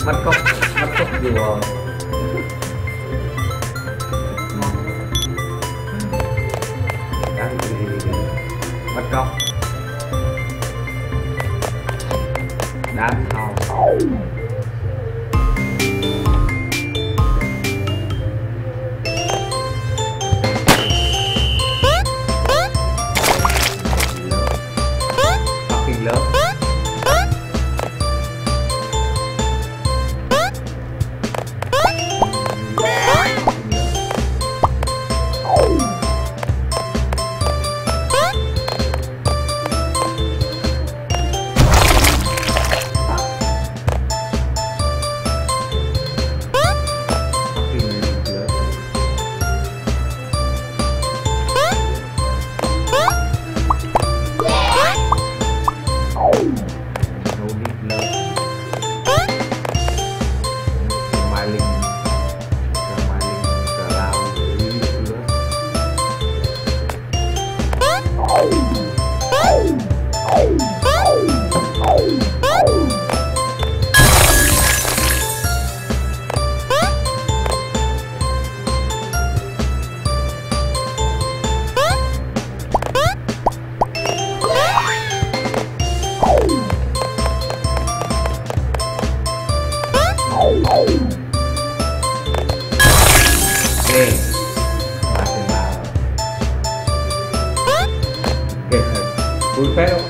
Bắt cóc rùa. Bắt cóc đan hồng. Fucking love. Vui phết không?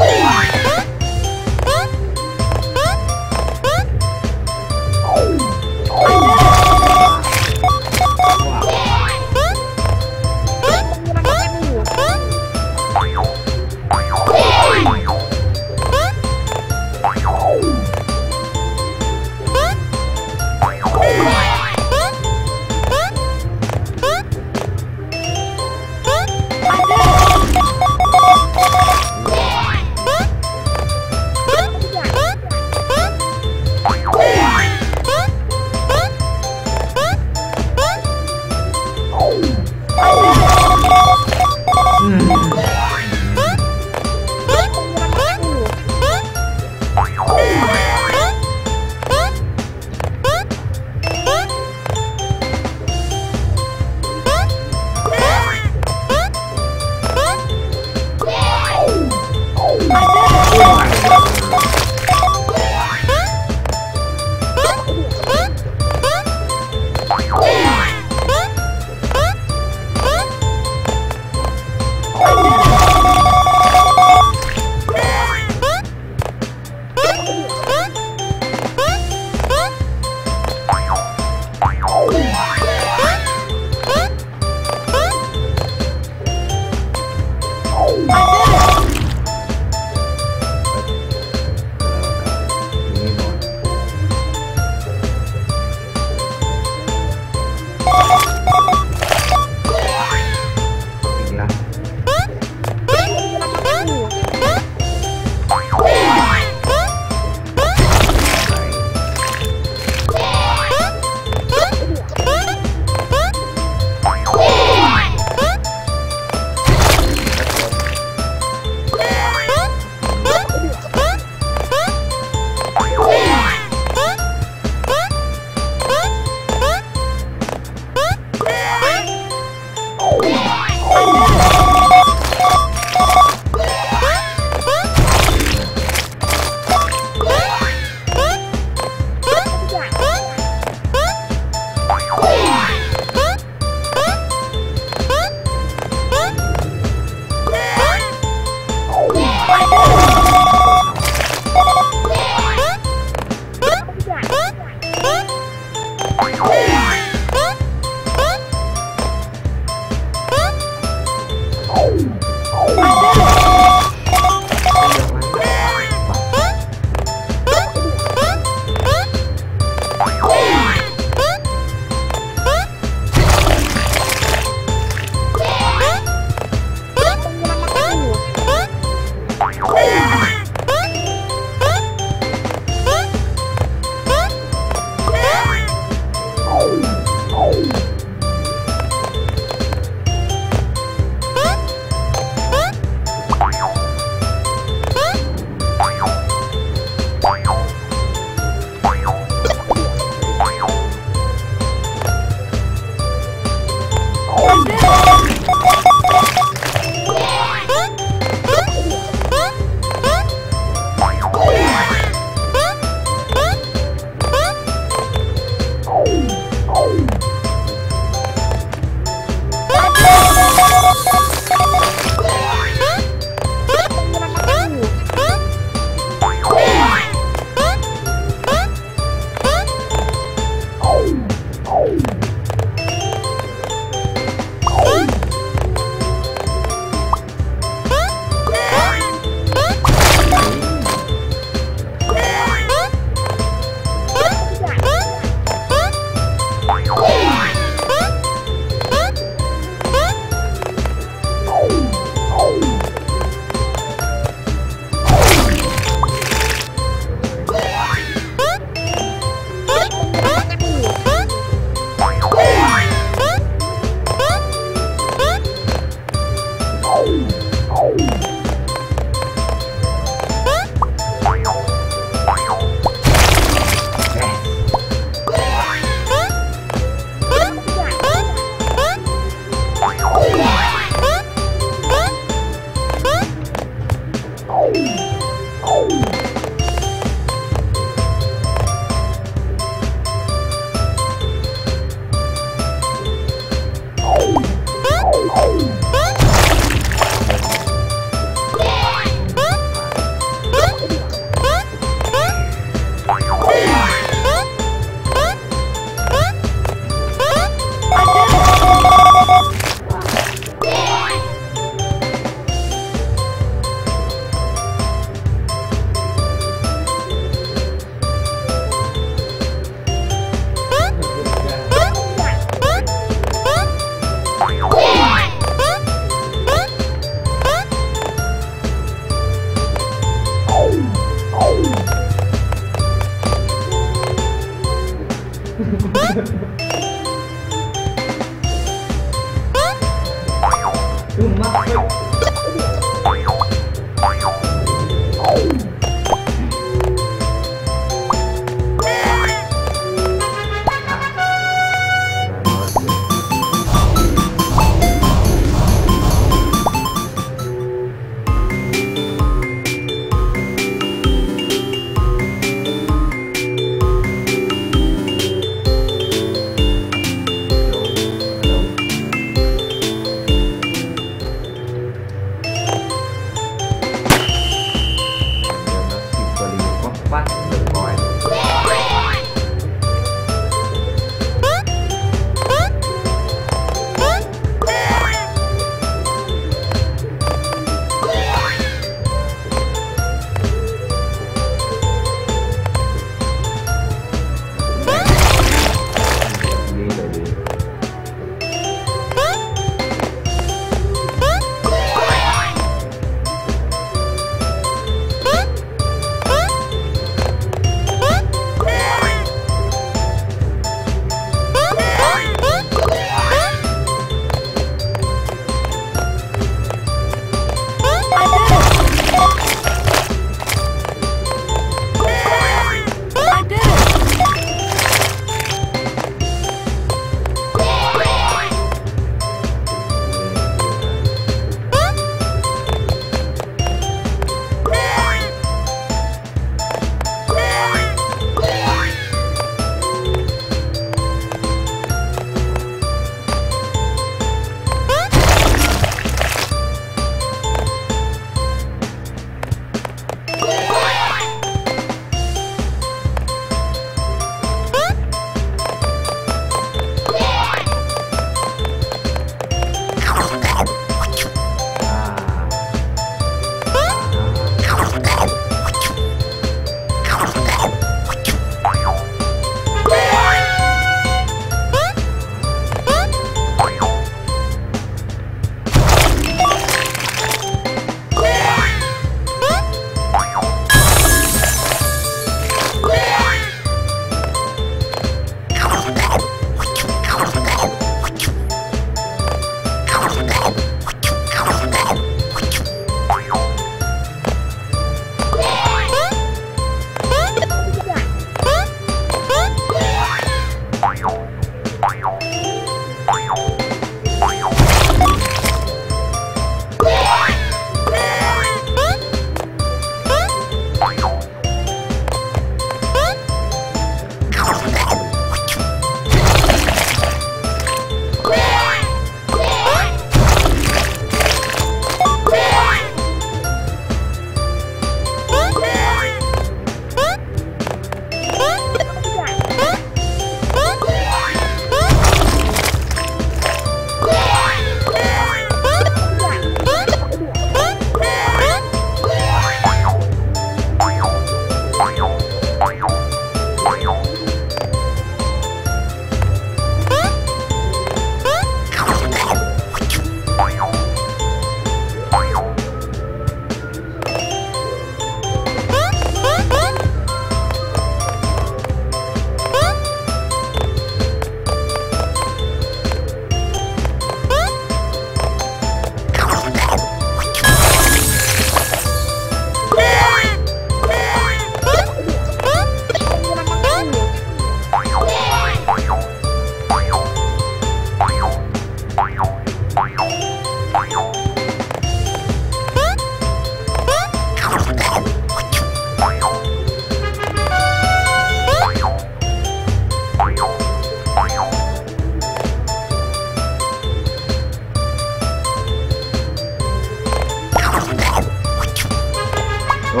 Ồ.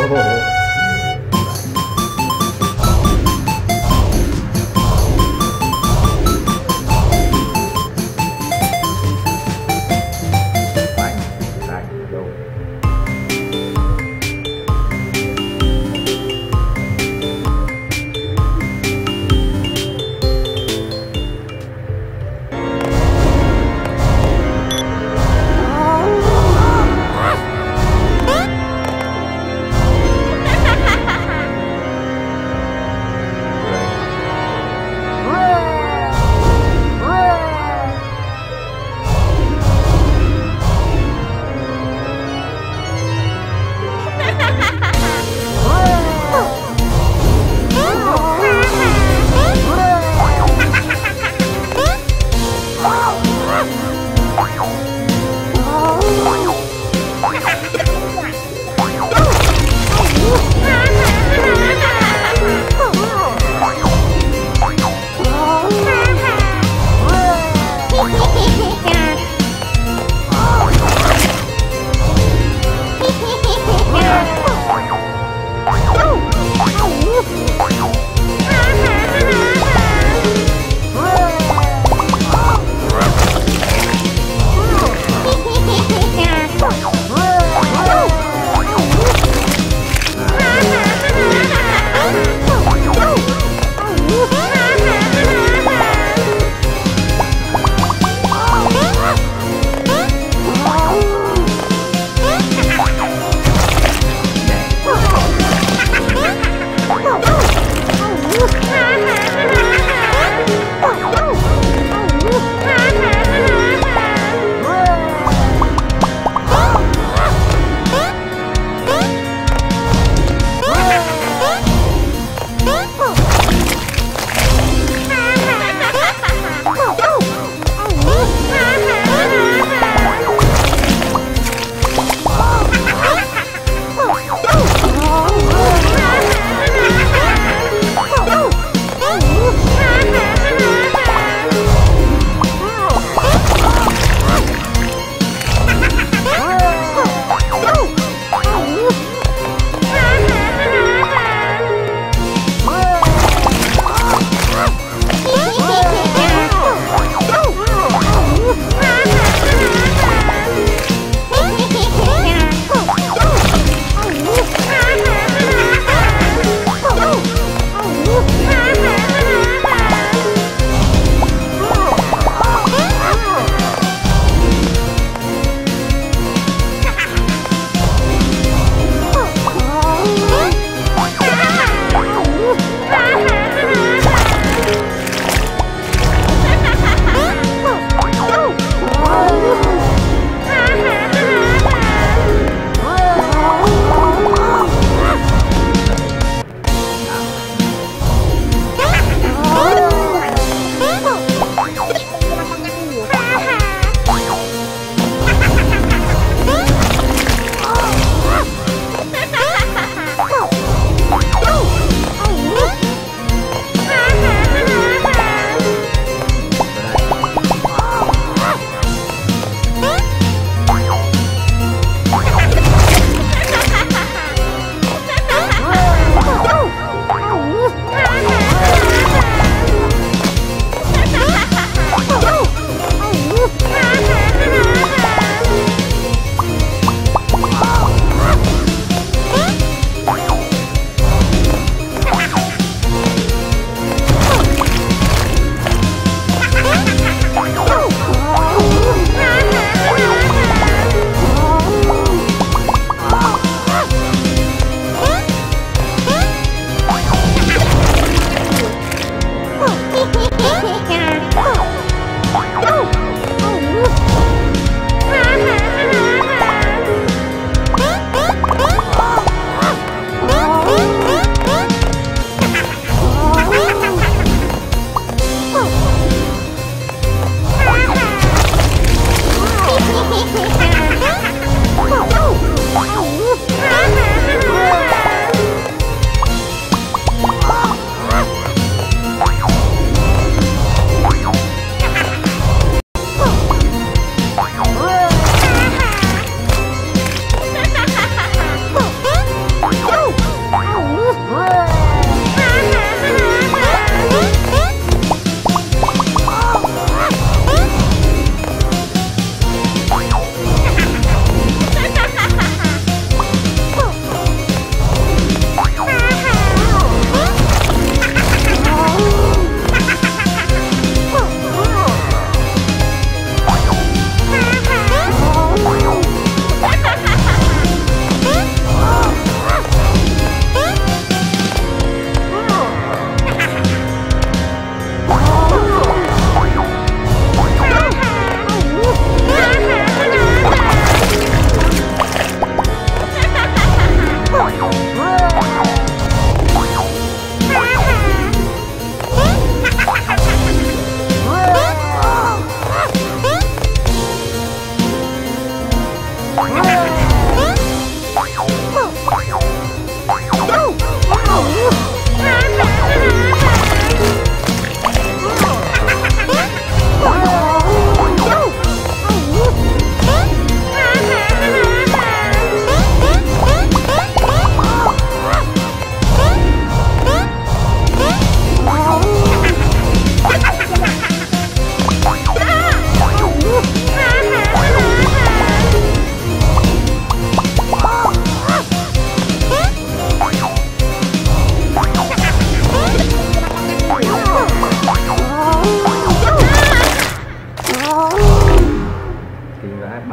Bánh đây luôn.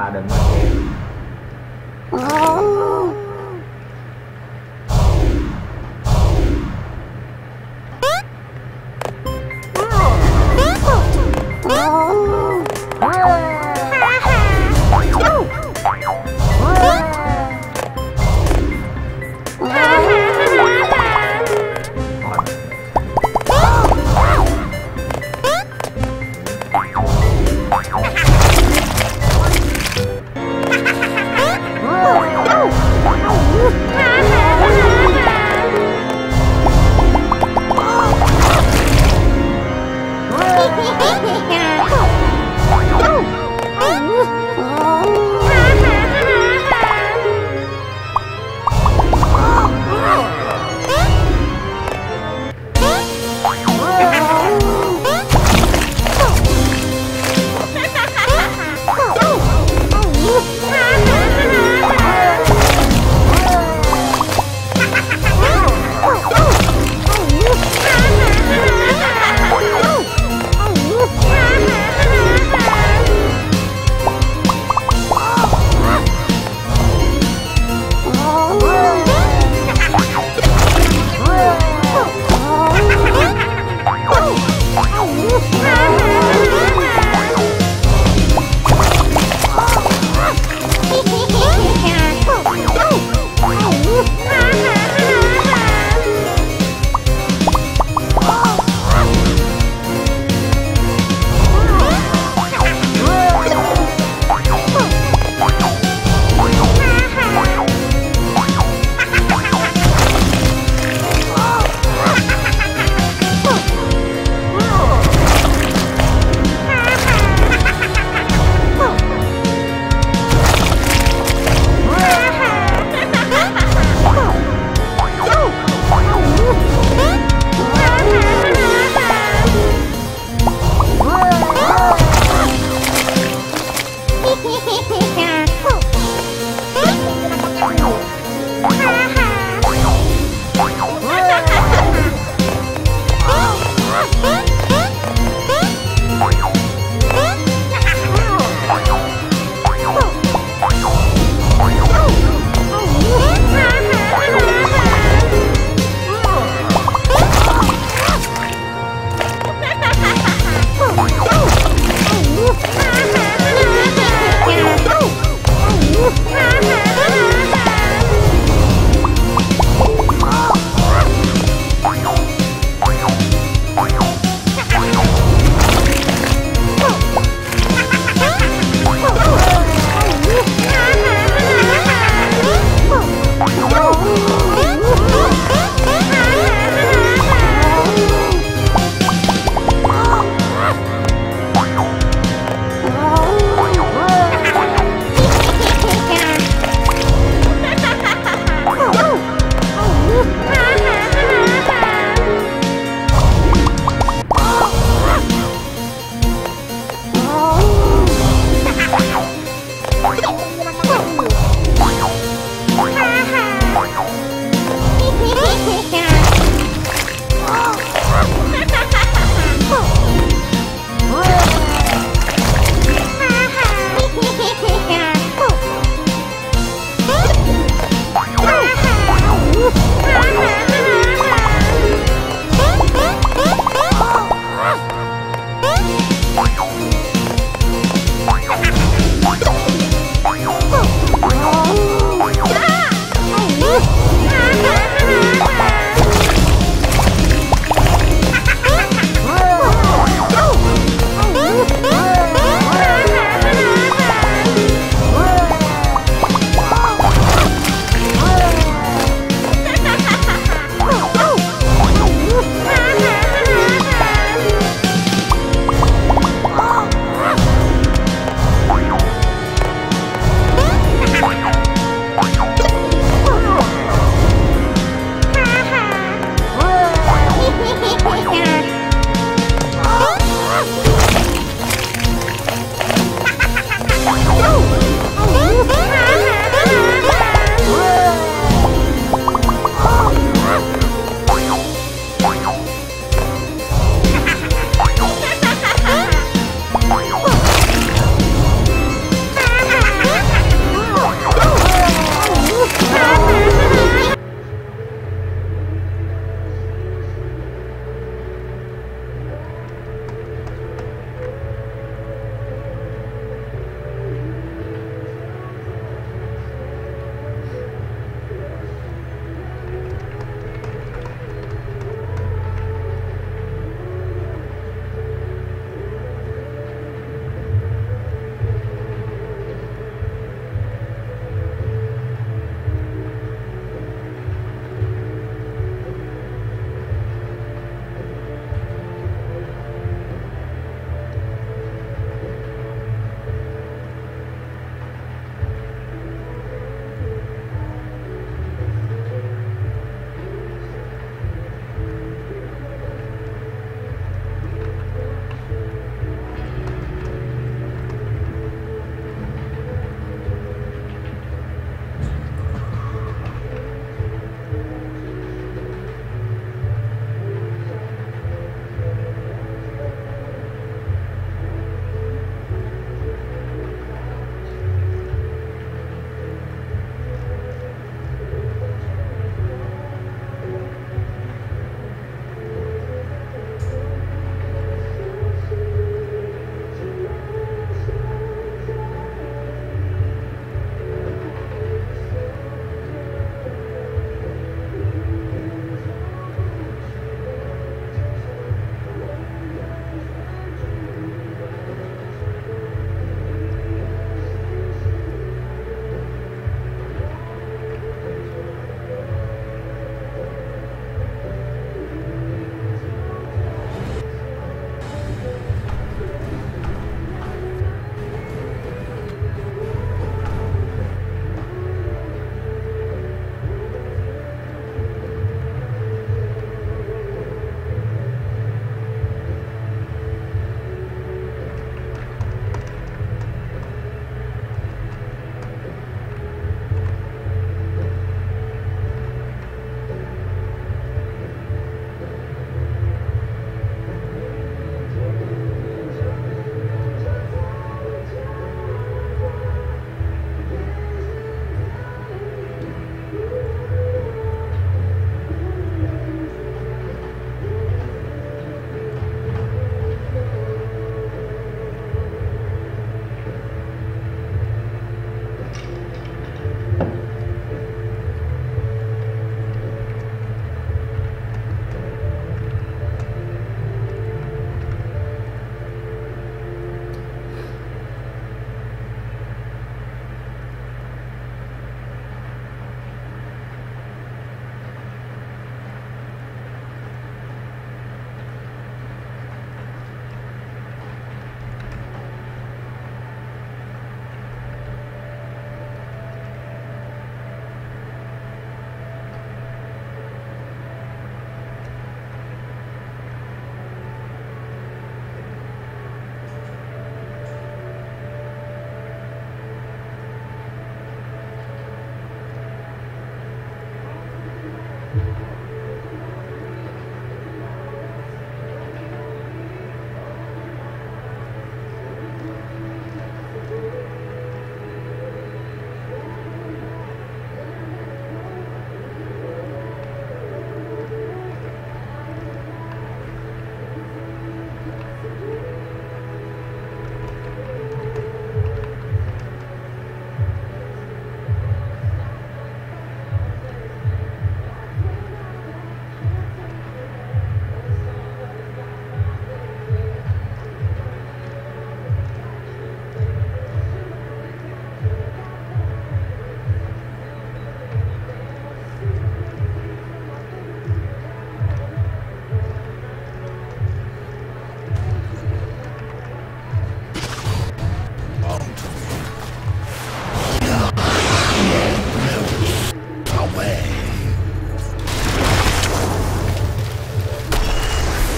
Ba đừng mà kìa.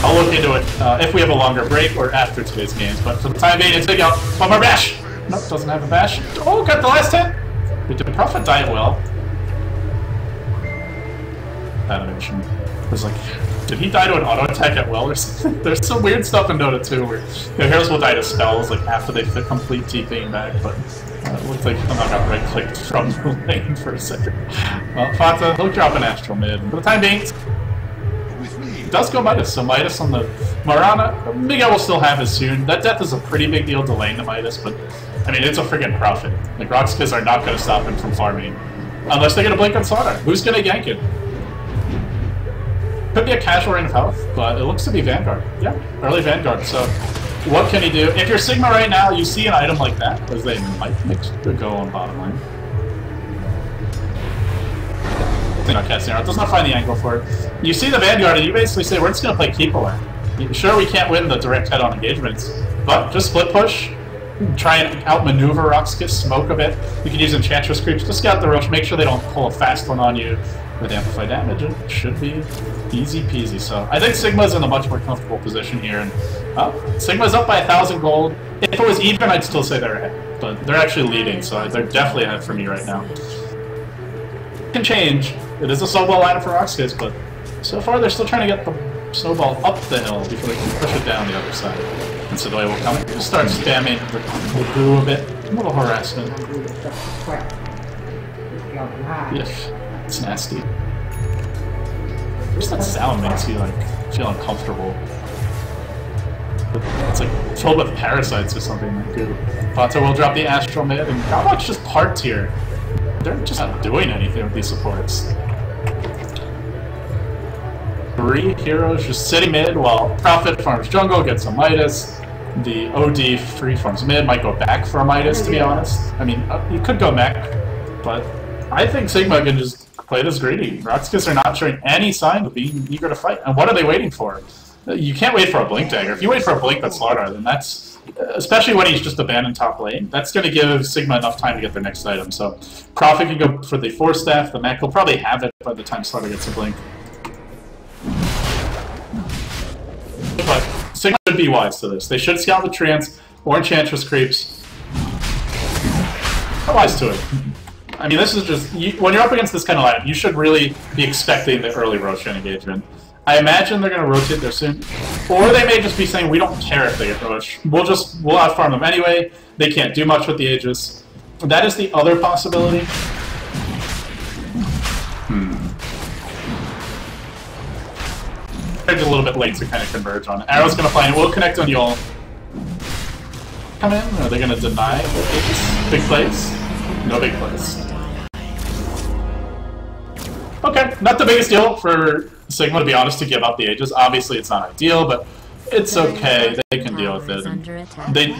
I'll look into it if we have a longer break or after today's games, but for the time being, it's taking out one more bash! Nope, doesn't have a bash. Oh, got the last hit! Wait, did Prophet die well? Animation. I was like, did he die to an auto attack at well or something? There's some weird stuff in Dota 2 where the heroes will die to spells like after they complete TPing back, but it looks like somehow got right clicked from the lane for a second. Well, Fata, he'll drop an Astral mid. For the time being, it does go Midas, so Midas on the Marana. Miguel will still have his soon. That death is a pretty big deal delaying the Midas, but I mean, it's a friggin' Prophet. Like, Roxkiss are not going to stop him from farming. Unless they're going to blink on Starladder. Who's going to gank it? Could be a casual reign of health, but it looks to be Vanguard. Yeah, early Vanguard. So, what can he do? If you're Sigma right now, you see an item like that, because they might make a go on bottom lane. Not casting out, does not find the angle for it. You see the Vanguard, and you basically say, we're just going to play keep away. Sure, we can't win the direct head-on engagements, but just split push, try and outmaneuver Roxkiss, smoke a bit. You can use Enchantress creeps to scout the rush, make sure they don't pull a fast one on you with amplified damage. It should be easy peasy. So I think Sigma's in a much more comfortable position here, and Sigma's up by 1,000 gold. If it was even, I'd still say they're ahead, but they're actually leading, so they're definitely ahead for me right now. It can change. It is a snowball lineup for Roxkiss, but so far they're still trying to get the snowball up the hill before they can push it down the other side. And so the way will come, just start spamming the glue a bit. A little harassment. Yeah, it's nasty. Just that sound makes you like feel uncomfortable. It's like filled with parasites or something like goo. Pato will drop the Astral mid, and how much just part tier? They're just not doing anything with these supports. 3 heroes just sitting mid while Prophet farms jungle, gets a Midas. The OD free farms mid, might go back for a Midas, to be honest. I mean, you could go mech, but I think Sigma can just play this greedy. Roxkiss are not showing any sign of being eager to fight. And what are they waiting for? You can't wait for a Blink Dagger. If you wait for a Blink that's Starladder, then that's, especially when he's just abandoned top lane, that's going to give Sigma enough time to get their next item. So Prophet can go for the Force Staff, the mech will probably have it by the time Starladder gets a Blink. But Sigma should be wise to this. They should scout the Treants or Enchantress creeps. They're wise to it. I mean, this is just... when you're up against this kind of lineup, you should really be expecting the early Roshan engagement. I imagine they're going to rotate there soon. Or they may just be saying, we don't care if they get Rosh. We'll outfarm them anyway. They can't do much with the Aegis. That is the other possibility. It's a little bit late to kind of converge on it. Arrow's going to fly in. We'll connect on y'all. Come in. Are they going to deny the Aegis? Big plays? No big plays. Okay, not the biggest deal for Sigma, to be honest, to give up the Aegis. Obviously, it's not ideal, but it's okay. They can deal with it.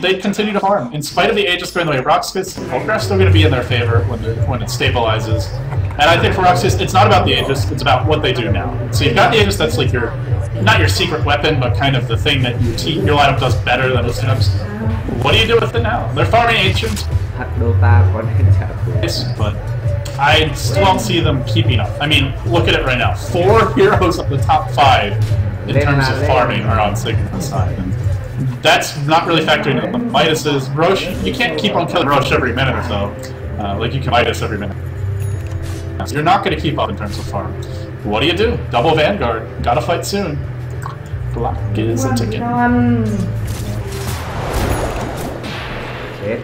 They continue to farm. In spite of the Aegis going the way of Roxas, Volgraff's still going to be in their favor when it stabilizes. And I think for Roxas, it's not about the Aegis, it's about what they do now. So you've got the Aegis that's like your, not your secret weapon, but kind of the thing that your lineup does better than most lineups. What do you do with it now? They're farming Ancients, but I still don't see them keeping up. I mean, look at it right now. 4 heroes of the top 5 in terms of farming are on Sigma's side. And that's not really factoring in the Midas's. Roche, you can't keep on killing Roche every minute or so, like you can Midas every minute. So you're not going to keep up in terms of farm. What do you do? Double Vanguard. Gotta fight soon. Block is a ticket.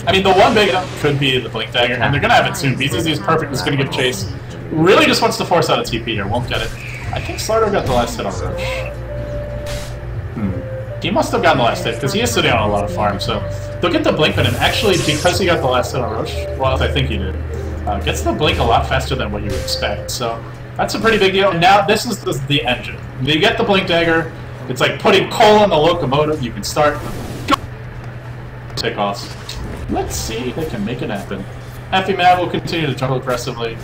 I mean, the one big could be the Blink Dagger, and they're going to have it soon. BZZ is perfect, it's going to give chase. Really just wants to force out a TP here, won't get it. I think Starladder got the last hit on Roche. He must have gotten the last hit, because he is sitting on a lot of farm, so they'll get the Blink on him. Actually, because he got the last hit on Roche, well, I think he did, gets the Blink a lot faster than what you would expect, so that's a pretty big deal. Now, this is the engine. You get the Blink Dagger, it's like putting coal in the locomotive, you can start, take off. Let's see if they can make it happen. Mad will continue to jungle aggressively.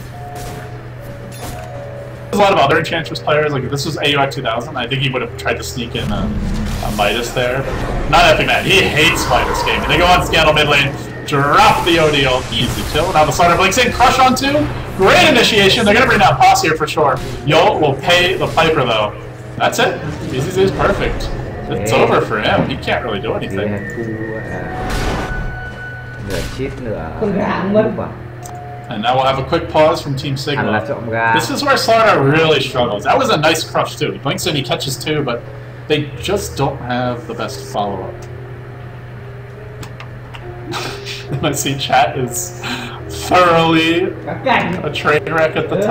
There's a lot of other Enchantress players, like if this was AUX 2000, I think he would have tried to sneak in a Midas there. Not Mad, he hates Midas game. They go on Scandal mid lane, drop the ODL, easy kill. Now the Starter blinks in, crush on 2. Great initiation, they're gonna bring down Posse here for sure. Yo will pay the Piper though. That's it. BZZ is perfect. It's over for him, he can't really do anything. And now we'll have a quick pause from Team Sigma. This is where Starladder really struggles. That was a nice crush too. He blinks in, he catches 2, but they just don't have the best follow-up. I see chat is thoroughly a train wreck at the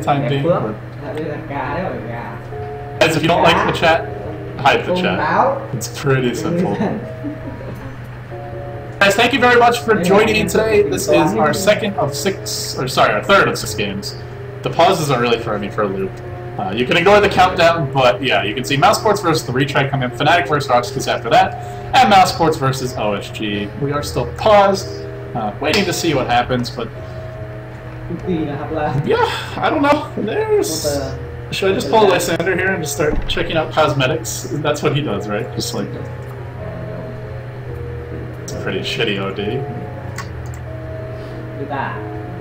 time being. Guys, if you don't like the chat, hide the chat. It's pretty simple. Guys, thank you very much for joining in today. This is our third of 6 games. The pauses are really throwing me for a loop. You can ignore the countdown, but yeah, you can see Mouse Sports versus the retry coming up, Fnatic versus Roxas after that, and Mouse Sports versus OSG. We are still paused, waiting to see what happens, but yeah, I don't know. Should I just pull Lysander here and just start checking out cosmetics? That's what he does, right? Just like pretty shitty OD.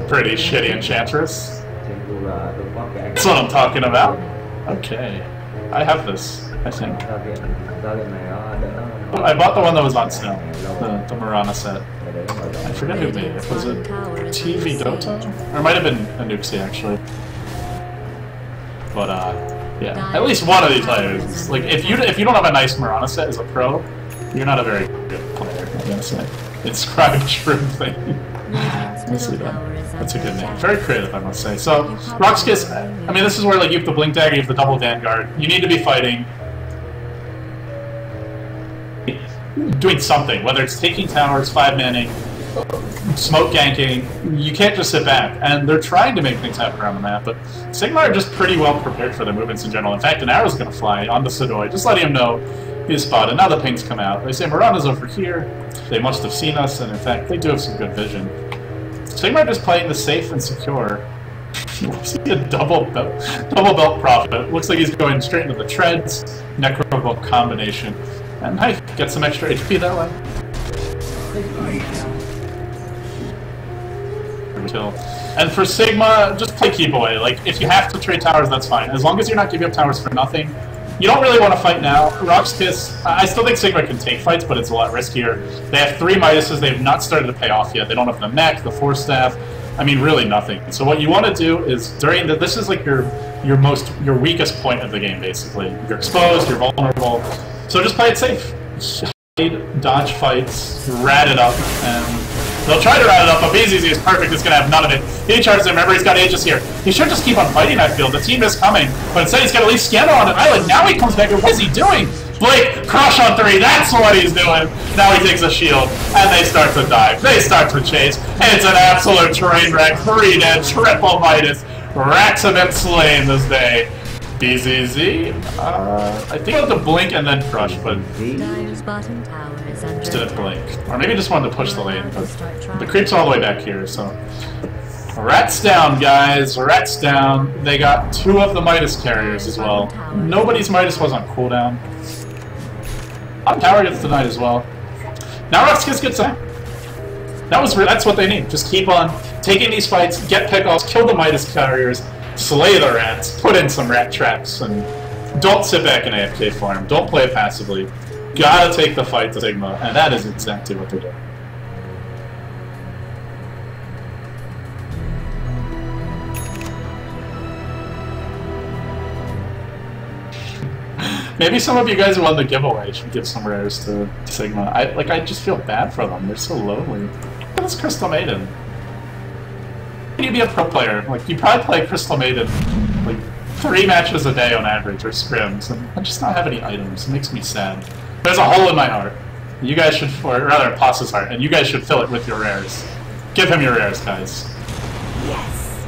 Pretty shitty Enchantress. That's what I'm talking about. Okay. I have this, I think. Oh, I bought the one that was on sale. The Mirana set. I forget who made it. Was it TV Dota? Or it might have been Anuxi, actually. But, yeah. At least one of these players. Like, if you don't have a nice Mirana set as a pro, you're not a very good player, I'm gonna say. Inscribed Shroom thing. Mostly done. That's a good name. Very creative, I must say. So, Roxas, I mean, this is where like you have the Blink Dagger, you have the double Vanguard. You need to be fighting. Doing something, whether it's taking towers, 5-manning, smoke ganking. You can't just sit back. And they're trying to make things happen around the map, but Sigma are just pretty well prepared for their movements in general. In fact, an arrow's going to fly on the Sidoi, just letting him know he's spotted. Now the pings come out. They say Mirana's over here. They must have seen us, and in fact, they do have some good vision. Sigma are just playing the safe and secure. You see a double belt profit. Looks like he's going straight into the treads. Necrobolt combination. And hey, get some extra HP that way. And for Sigma, just play keep away. Like, if you have to trade towers, that's fine. As long as you're not giving up towers for nothing. You don't really want to fight now. Roxas, I still think Sigma can take fights, but it's a lot riskier. They have 3 Midases, they have not started to pay off yet. They don't have the mech, the Force Staff, I mean, really nothing. So what you want to do is, this is like your weakest point of the game, basically. You're exposed, you're vulnerable. So just play it safe. Dodge fights, rat it up, and they'll try to rat it up, but BZZ is perfect, it's going to have none of it. He charges him, remember he's got Aegis here. He should just keep on fighting, I feel. The team is coming, but instead he's got at least Scandal on an island. Now he comes back, and what is he doing? Blake, crush on 3, that's what he's doing. Now he takes a shield, and they start to dive. They start to chase, and it's an absolute train wreck. 3 dead, triple Midas. Rats have been slain this day. BZZ. I think I had to blink and then crush, but just didn't blink. Or maybe just wanted to push the lane, but the creep's all the way back here, so. Rats down, guys. Rats down. They got 2 of the Midas carriers as well. Nobody's Midas was on cooldown. Tower gets denied as well. Now Roxkiss gets in. That's what they need. Just keep on taking these fights, get pick-offs, kill the Midas carriers, slay the rats, put in some rat traps, and don't sit back and AFK farm. Don't play it passively. Gotta take the fight to Sigma, and that is exactly what they're doing. Maybe some of you guys who won the giveaway should give some rares to Sigma. I just feel bad for them. They're so lonely. Look at this Crystal Maiden. You'd be a pro player. Like, you probably play Crystal Maiden like 3 matches a day on average, or scrims, and I just not have any items. It makes me sad. There's a hole in my heart. You guys should, or rather, Pasa's heart, and you guys should fill it with your rares. Give him your rares, guys. Yes.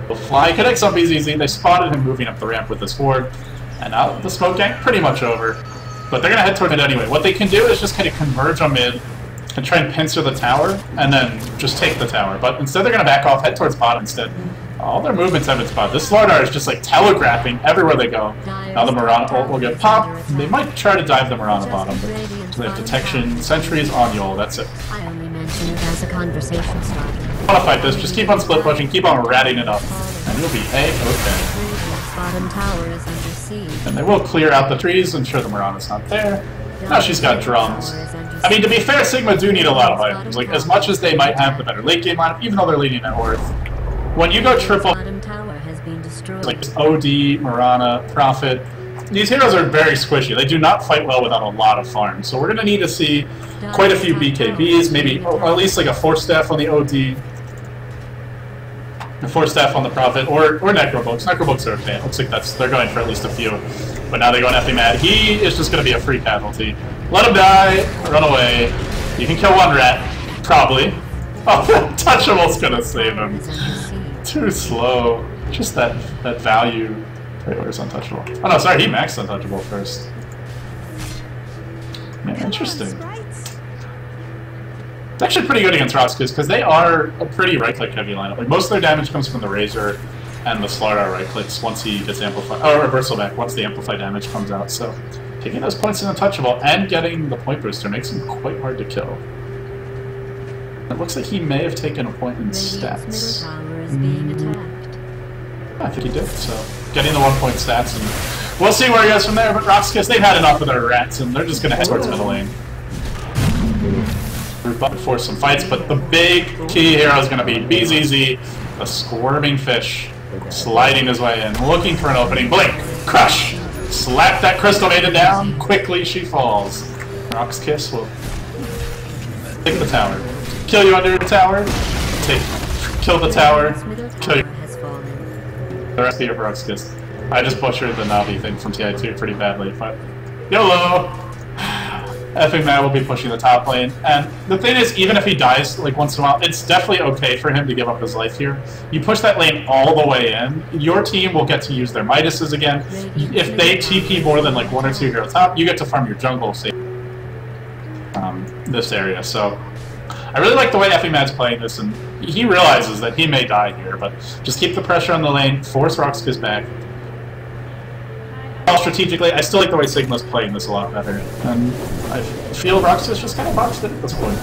The fly connects on BZZ. They spotted him moving up the ramp with his horde. And now the smoke gang, pretty much over. But they're going to head toward mid anyway. What they can do is just kind of converge on mid and try and pincer the tower, and then just take the tower. But instead they're going to back off, head towards bot instead. All their movements have been spotted. This Starladder is just like telegraphing everywhere they go. Now the Mirana ult will get popped. They might try to dive the Mirana bottom, but they have detection. Sentries on Yol, that's it. I only mention it as a conversation starter. I want to fight this. Just keep on split pushing, keep on ratting it up, and you'll be A-okay. Bottom tower is under siege. And they will clear out the trees, ensure the Mirana's not there. Now she's got drums. I mean, to be fair, Sigma do need a lot of items. Like, as much as they might have the better late game lineup, even though they're leading at worth. When you go triple, Bottom tower has been destroyed. like OD, Mirana, Prophet, these heroes are very squishy. They do not fight well without a lot of farms. So we're going to need to see quite a few BKBs, maybe, or at least like a 4-staff on the OD, a 4-staff on the Prophet, or Necrobooks. Necrobooks are okay. It looks like they're going for at least a few. But now they're going Effie Mad. He is just going to be a free casualty. Let him die, run away. You can kill 1 rat, probably. Oh, Touchable's going to save him. Too slow. Just that value. Wait, where's Untouchable? Oh no, sorry, he maxed Untouchable first. Yeah, interesting. It's actually pretty good against Roxkiss, because they are a pretty right-click heavy lineup. Like, most of their damage comes from the Razor and the Starladder right-clicks once he gets amplified, or reversal back once the amplified damage comes out. So, taking those points in Untouchable and getting the point booster makes him quite hard to kill. It looks like he may have taken a point in stats. I think he did, so getting the 1-point stats, and we'll see where he goes from there. But Roxkiss, they've had enough of their rats, and they're just going to head towards middle lane. We're about to force some fights, but the big key hero is going to be BZZ, a squirming fish, sliding his way in, looking for an opening. Blink! Crush! Slap that Crystal Maiden down. Quickly she falls. Roxkiss will take the tower. Kill you under the tower. Kill the tower. Kill you. The rest of your Roxkiss. I just butchered the Navi thing from TI2 pretty badly, but YOLO! Effing Mad will be pushing the top lane, and the thing is, even if he dies like once in a while, it's definitely okay for him to give up his life here. You push that lane all the way in, your team will get to use their Midases again. If they TP more than like 1 or 2 hero top, you get to farm your jungle safe. This area, so I really like the way Effie Mad's playing this, and he realizes that he may die here, but just keep the pressure on the lane, force Roxkiss back. Strategically, I still like the way Sigma's playing this a lot better, and I feel Roxkiss just kind of boxed it at this point.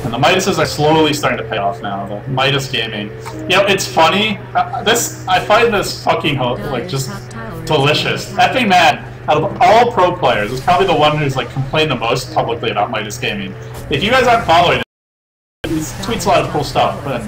And the Midases are slowly starting to pay off now. The Midas gaming, you know, it's funny. I find this fucking like just delicious. Effing Mad, out of all pro players, is probably the one who's like complained the most publicly about Midas gaming. If you guys aren't following it, he tweets a lot of cool stuff, but,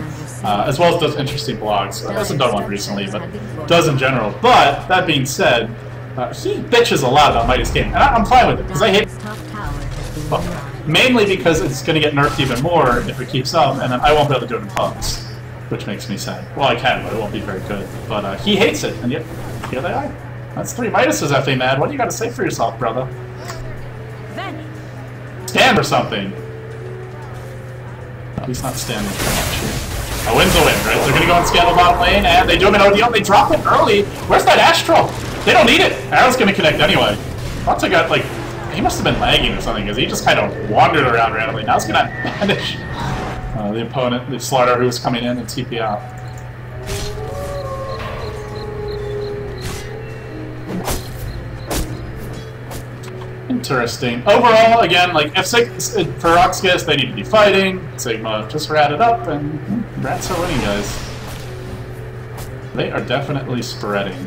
as well as does interesting blogs. He hasn't done one recently, but does in general. But, that being said, he bitches a lot about Midas gaming, and I'm fine with it, because I hate it. Well, mainly because it's going to get nerfed even more if it keeps up, and then I won't be able to do it in pubs, which makes me sad. Well, I can, but it won't be very good. But he hates it, and yet, here they are. That's 3 Midases, Effie Mad. What do you got to say for yourself, brother? Stand stand or something. No, he's not standing for much here. A win's a win, right? They're gonna go and scale the bottom lane, and they do have an ODO. They drop it early. Where's that Astral? They don't need it. Arrow's gonna connect anyway. Once I got, like, he must have been lagging or something, because he just kind of wandered around randomly. Now he's gonna vanish the opponent, the Starladder, who was coming in and TP out. Interesting. Overall, again, like F6 for Roxkiss, they need to be fighting. Sigma just ratted up, and rats are winning, guys. They are definitely spreading.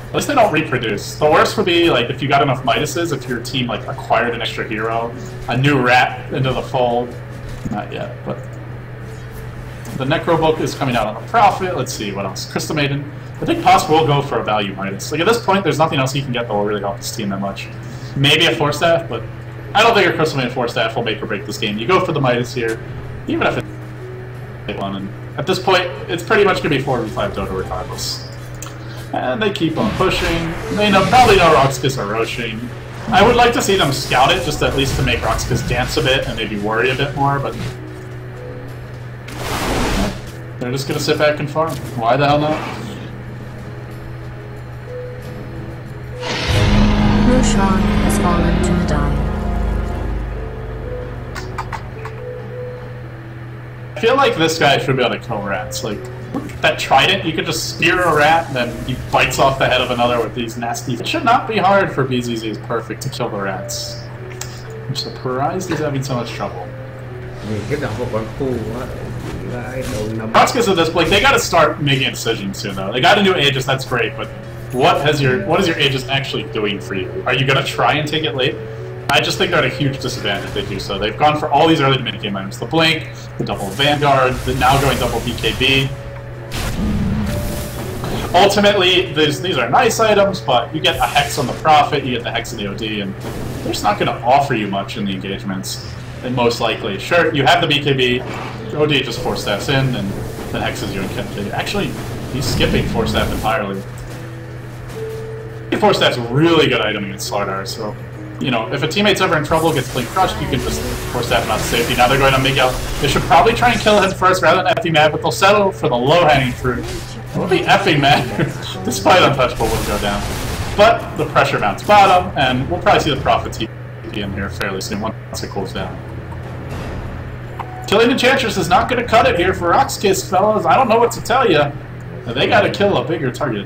At least they don't reproduce. The worst would be like if you got enough Midases, if your team like acquired an extra hero, a new rat into the fold. Not yet, but the Necro Book is coming out on the Prophet. Let's see what else. Crystal Maiden. I think Poss will go for a value Midas. Like at this point, there's nothing else he can get that will really help his team that much. Maybe a Force Staff, but I don't think a Crystal Maiden Force Staff will make or break this game. You go for the Midas here, even if it's one. And at this point, it's pretty much gonna be 4v5 Dota regardless. And they keep on pushing. They probably know Roxkiss are rushing. I would like to see them scout it, just at least to make Roxkiss dance a bit and maybe worry a bit more, but they're just gonna sit back and farm. Why the hell not? Roshan has fallen to the die. I feel like this guy should be able to kill rats. Like, that trident, you could just spear a rat, and then he bites off the head of another with these nasty... It should not be hard for BZZ is perfect to kill the rats. I'm surprised he's having so much trouble. Roxkiss at this point, they gotta start making decisions soon though. They got a new Aegis, that's great, but what is your Aegis actually doing for you? Are you gonna try and take it late? I just think they're at a huge disadvantage if they do so. They've gone for all these early mid-game items. The Blink, the double Vanguard, the now going double BKB. Ultimately, these are nice items, but you get a Hex on the Prophet, you get the Hex in the OD, and they're just not going to offer you much in the engagements. And most likely, sure, you have the BKB, OD just Force Staffs in, and then Hexes you and Kemp. Actually, he's skipping Force Staff entirely. Force Staff's a really good item against Starladder, so, you know, if a teammate's ever in trouble, gets Blink Crushed, you can just Force Staff him out to safety. Now they're going to Miguel. They should probably try and kill him first rather than effing mad, but they'll settle for the low-hanging fruit. It would be effing mad, despite Untouchable would go down. But the pressure mounts bottom, and we'll probably see the Prophet TP in here fairly soon once it cools down. Killing Enchantress is not going to cut it here for Roxkiss, fellas. I don't know what to tell you. They got to kill a bigger target.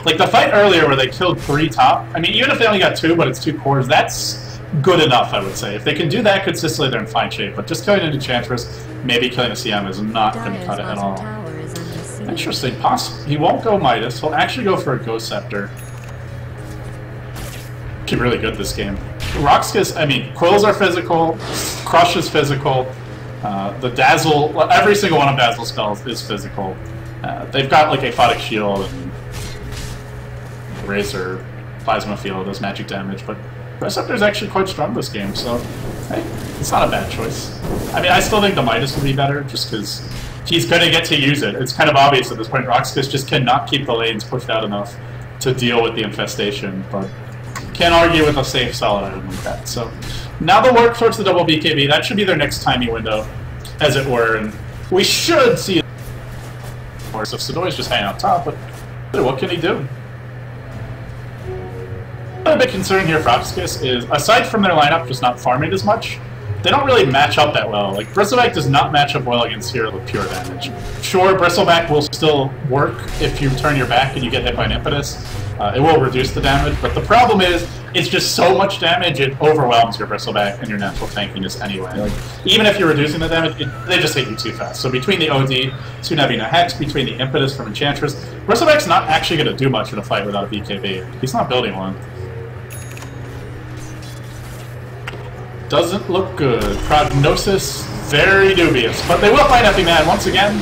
Like the fight earlier where they killed 3 top, I mean, even if they only got 2, but it's 2 cores, that's good enough, I would say. If they can do that consistently, they're in fine shape. But just killing an Enchantress, maybe killing a CM is not going to cut it at all. Interesting. He won't go Midas. He'll actually go for a Ghost Scepter. Actually really good this game. Roxkiss, I mean, Quills are physical, Crush is physical, the Dazzle, well, every single one of Dazzle's spells is physical. They've got like Aphotic Shield and Razor, Plasma Field does magic damage, but Receptor is actually quite strong this game, so hey, it's not a bad choice. I mean, I still think the Midas would be better, just because he's going to get to use it. It's kind of obvious at this point. Roxkiss just cannot keep the lanes pushed out enough to deal with the infestation, but can't argue with a safe, solid item like that. So now they'll work towards the double BKB. That should be their next timing window, as it were, and we should see it. So Sadoi's just hanging out top, but what can he do? A bit concerned here for Roxkiss is, aside from their lineup just not farming as much, they don't really match up that well. Like, Bristleback does not match up well against Hero with pure damage. Sure, Bristleback will still work if you turn your back and you get hit by an Impetus. It will reduce the damage, but the problem is, it's just so much damage, it overwhelms your Bristleback and your natural tankiness anyway. Like, even if you're reducing the damage, they just hit you too fast. So between the OD, soon having a Hex, between the Impetus from Enchantress, Bristleback's not actually going to do much in a fight without a BKB. He's not building one. Doesn't look good. Prognosis, very dubious. But they will find Effie Mad once again.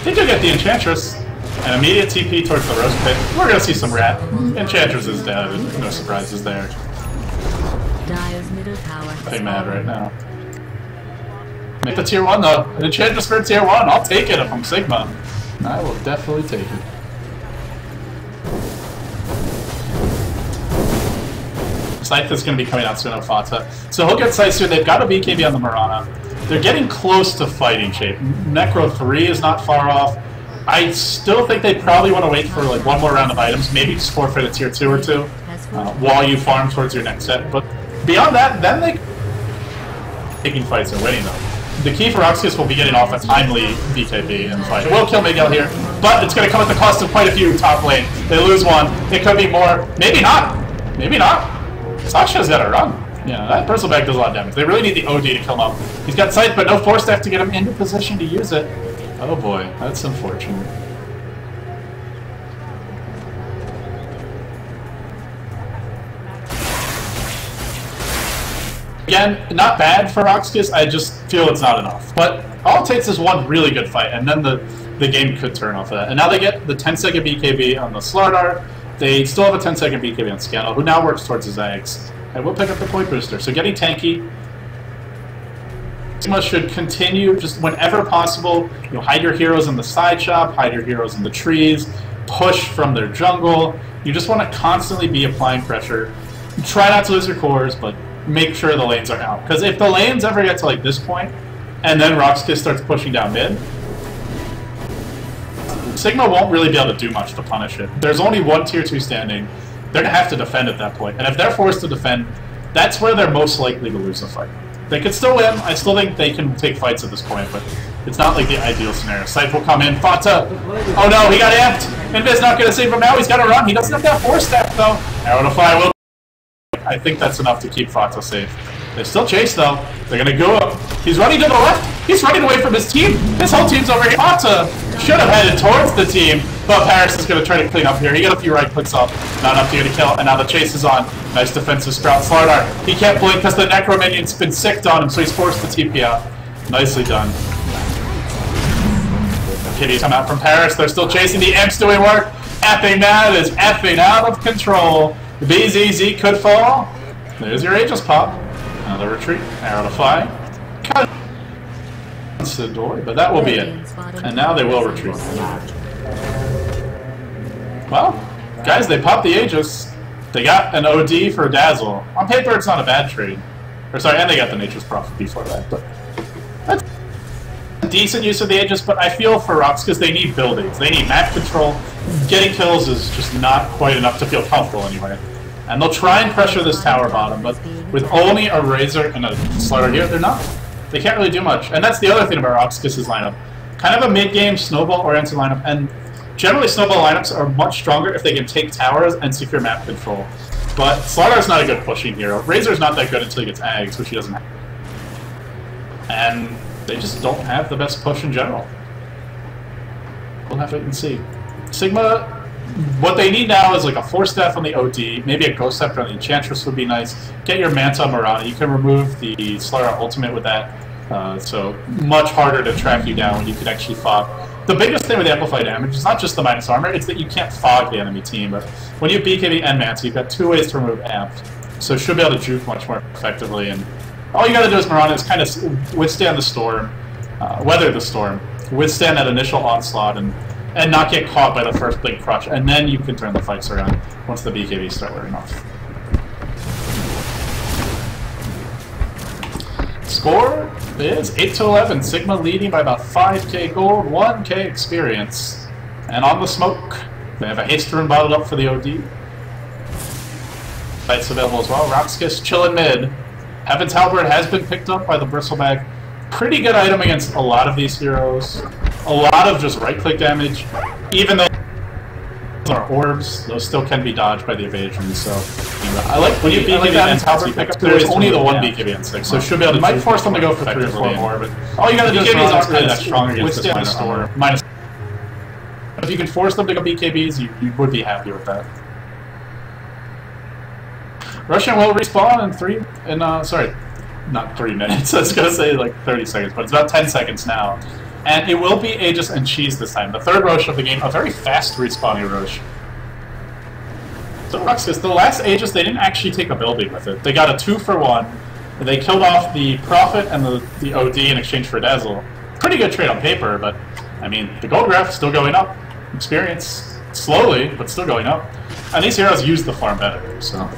They do get the Enchantress. An immediate TP towards the Rose Pit. We're going to see some rat. Enchantress is dead. No surprises there. Effie Mad right now. Make the tier 1 though. An Enchantress for tier 1. I'll take it if I'm Sigma. I will definitely take it. Scythe is going to be coming out soon on Fata. So he'll get Scythe soon. They've got a BKB on the Mirana. They're getting close to fighting shape. Necro 3 is not far off. I still think they probably want to wait for like one more round of items, maybe just forfeit a tier 2 or 2 while you farm towards your next set. But beyond that, then they taking fights and winning them. The key for Roxas will be getting off a timely BKB in the fight. It will kill Miguel here, but it's going to come at the cost of quite a few top lane. They lose one. It could be more. Maybe not. Maybe not. Sasha's got to run. Yeah, that Bristleback does a lot of damage. They really need the OD to kill him up. He's got Scythe, but no Force Staff to get him into position to use it. Oh boy, that's unfortunate. Again, not bad for Roxas, I just feel it's not enough. But all it takes is one really good fight, and then the game could turn off of that. And now they get the 10-second BKB on the Starladder. They still have a 10-second BKB on Scandal, who now works towards his eggs. And we'll pick up the point booster. So getting tanky. Sigma should continue, just whenever possible, you know, hide your heroes in the side shop, hide your heroes in the trees, push from their jungle. You just want to constantly be applying pressure. Try not to lose your cores, but make sure the lanes are out. Because if the lanes ever get to like this point, and then Roxas starts pushing down mid, Sigma won't really be able to do much to punish it. There's only one tier 2 standing. They're going to have to defend at that point. And if they're forced to defend, that's where they're most likely to lose a fight. They could still win. I still think they can take fights at this point, but it's not like the ideal scenario. Scythe will come in. Fata! Oh no, he got amped! Invis not going to save him now. He's got to run. He doesn't have that Force Staff, though. Arrow to Fly will... I think that's enough to keep Fata safe. They still chase, though. They're going to go up. He's running to the left. He's running away from his team. His whole team's over here. Fata should have headed towards the team, but Paris is going to try to clean up here. He got a few right clicks off. Not enough to get a kill, and now the chase is on. Nice defensive sprout. Starladder. He can't blink because the Necro minion's been sicked on him, so he's forced to TP out. Nicely done. Kitties come out from Paris. They're still chasing. The Imp's doing work. Effing that is effing out of control. The BZZ could fall. There's your Aegis pop. Another retreat. Arrow to Fly. Cut the door, but that will be it. And now they will retreat. Well, guys, they popped the Aegis. They got an OD for Dazzle. On paper, it's not a bad trade. Or sorry, and they got the Nature's Prophet before that. But that's a decent use of the Aegis, but I feel for Rox, because they need buildings. They need map control. Getting kills is just not quite enough to feel comfortable anyway. And they'll try and pressure this tower bottom, but with only a Razor and a Starladder here, they're not. They can't really do much. And that's the other thing about Roxas' lineup. Kind of a mid-game snowball-oriented lineup, and generally snowball lineups are much stronger if they can take towers and secure map control. But Starladder's not a good pushing hero. Razor's not that good until he gets Ags, which he doesn't have. And they just don't have the best push in general. We'll have to wait and see. Sigma, what they need now is like a Force Staff on the OD, maybe a Ghost Scepter on the Enchantress would be nice. Get your Manta Mirana. You can remove the Starladder ultimate with that, so much harder to track you down when you can actually fog. The biggest thing with Amplify damage is not just the minus armor, it's that you can't fog the enemy team. But when you have BKB and Manta, you've got two ways to remove Amp, so should be able to juke much more effectively. And all you gotta do as Mirana is kind of withstand the storm, weather the storm, withstand that initial onslaught, and not get caught by the first big crush, and then you can turn the fights around once the BKBs start wearing off. Score is 8-11, Sigma leading by about 5k gold, 1k experience. And on the smoke, they have a haste rune bottled up for the OD. Fights available as well. Roxas chillin' mid. Heaven's Halberd has been picked up by the Bristleback. Pretty good item against a lot of these heroes. A lot of just right-click damage. Even though those are orbs, those still can be dodged by the evasion. So I like when you BKB and Halberd pick up. There's only the one BKB and 6, so should be able to. You might force them to go for 3 or 4 more, but all you gotta do is aren't really that strong against this minus storm. If you can force them to go BKBs, you would be happy with that. Russian will respawn in sorry, not 3 minutes. I was gonna say like 30 seconds, but it's about 10 seconds now. And it will be Aegis and Cheese this time. The third Roche of the game, a very fast respawning Roche. So Roxas, the last Aegis, they didn't actually take a building with it. They got a 2-for-1. They killed off the Prophet and the OD in exchange for Dazzle. Pretty good trade on paper, but I mean, the gold graph still going up. Experience slowly, but still going up. And these heroes use the farm better, so.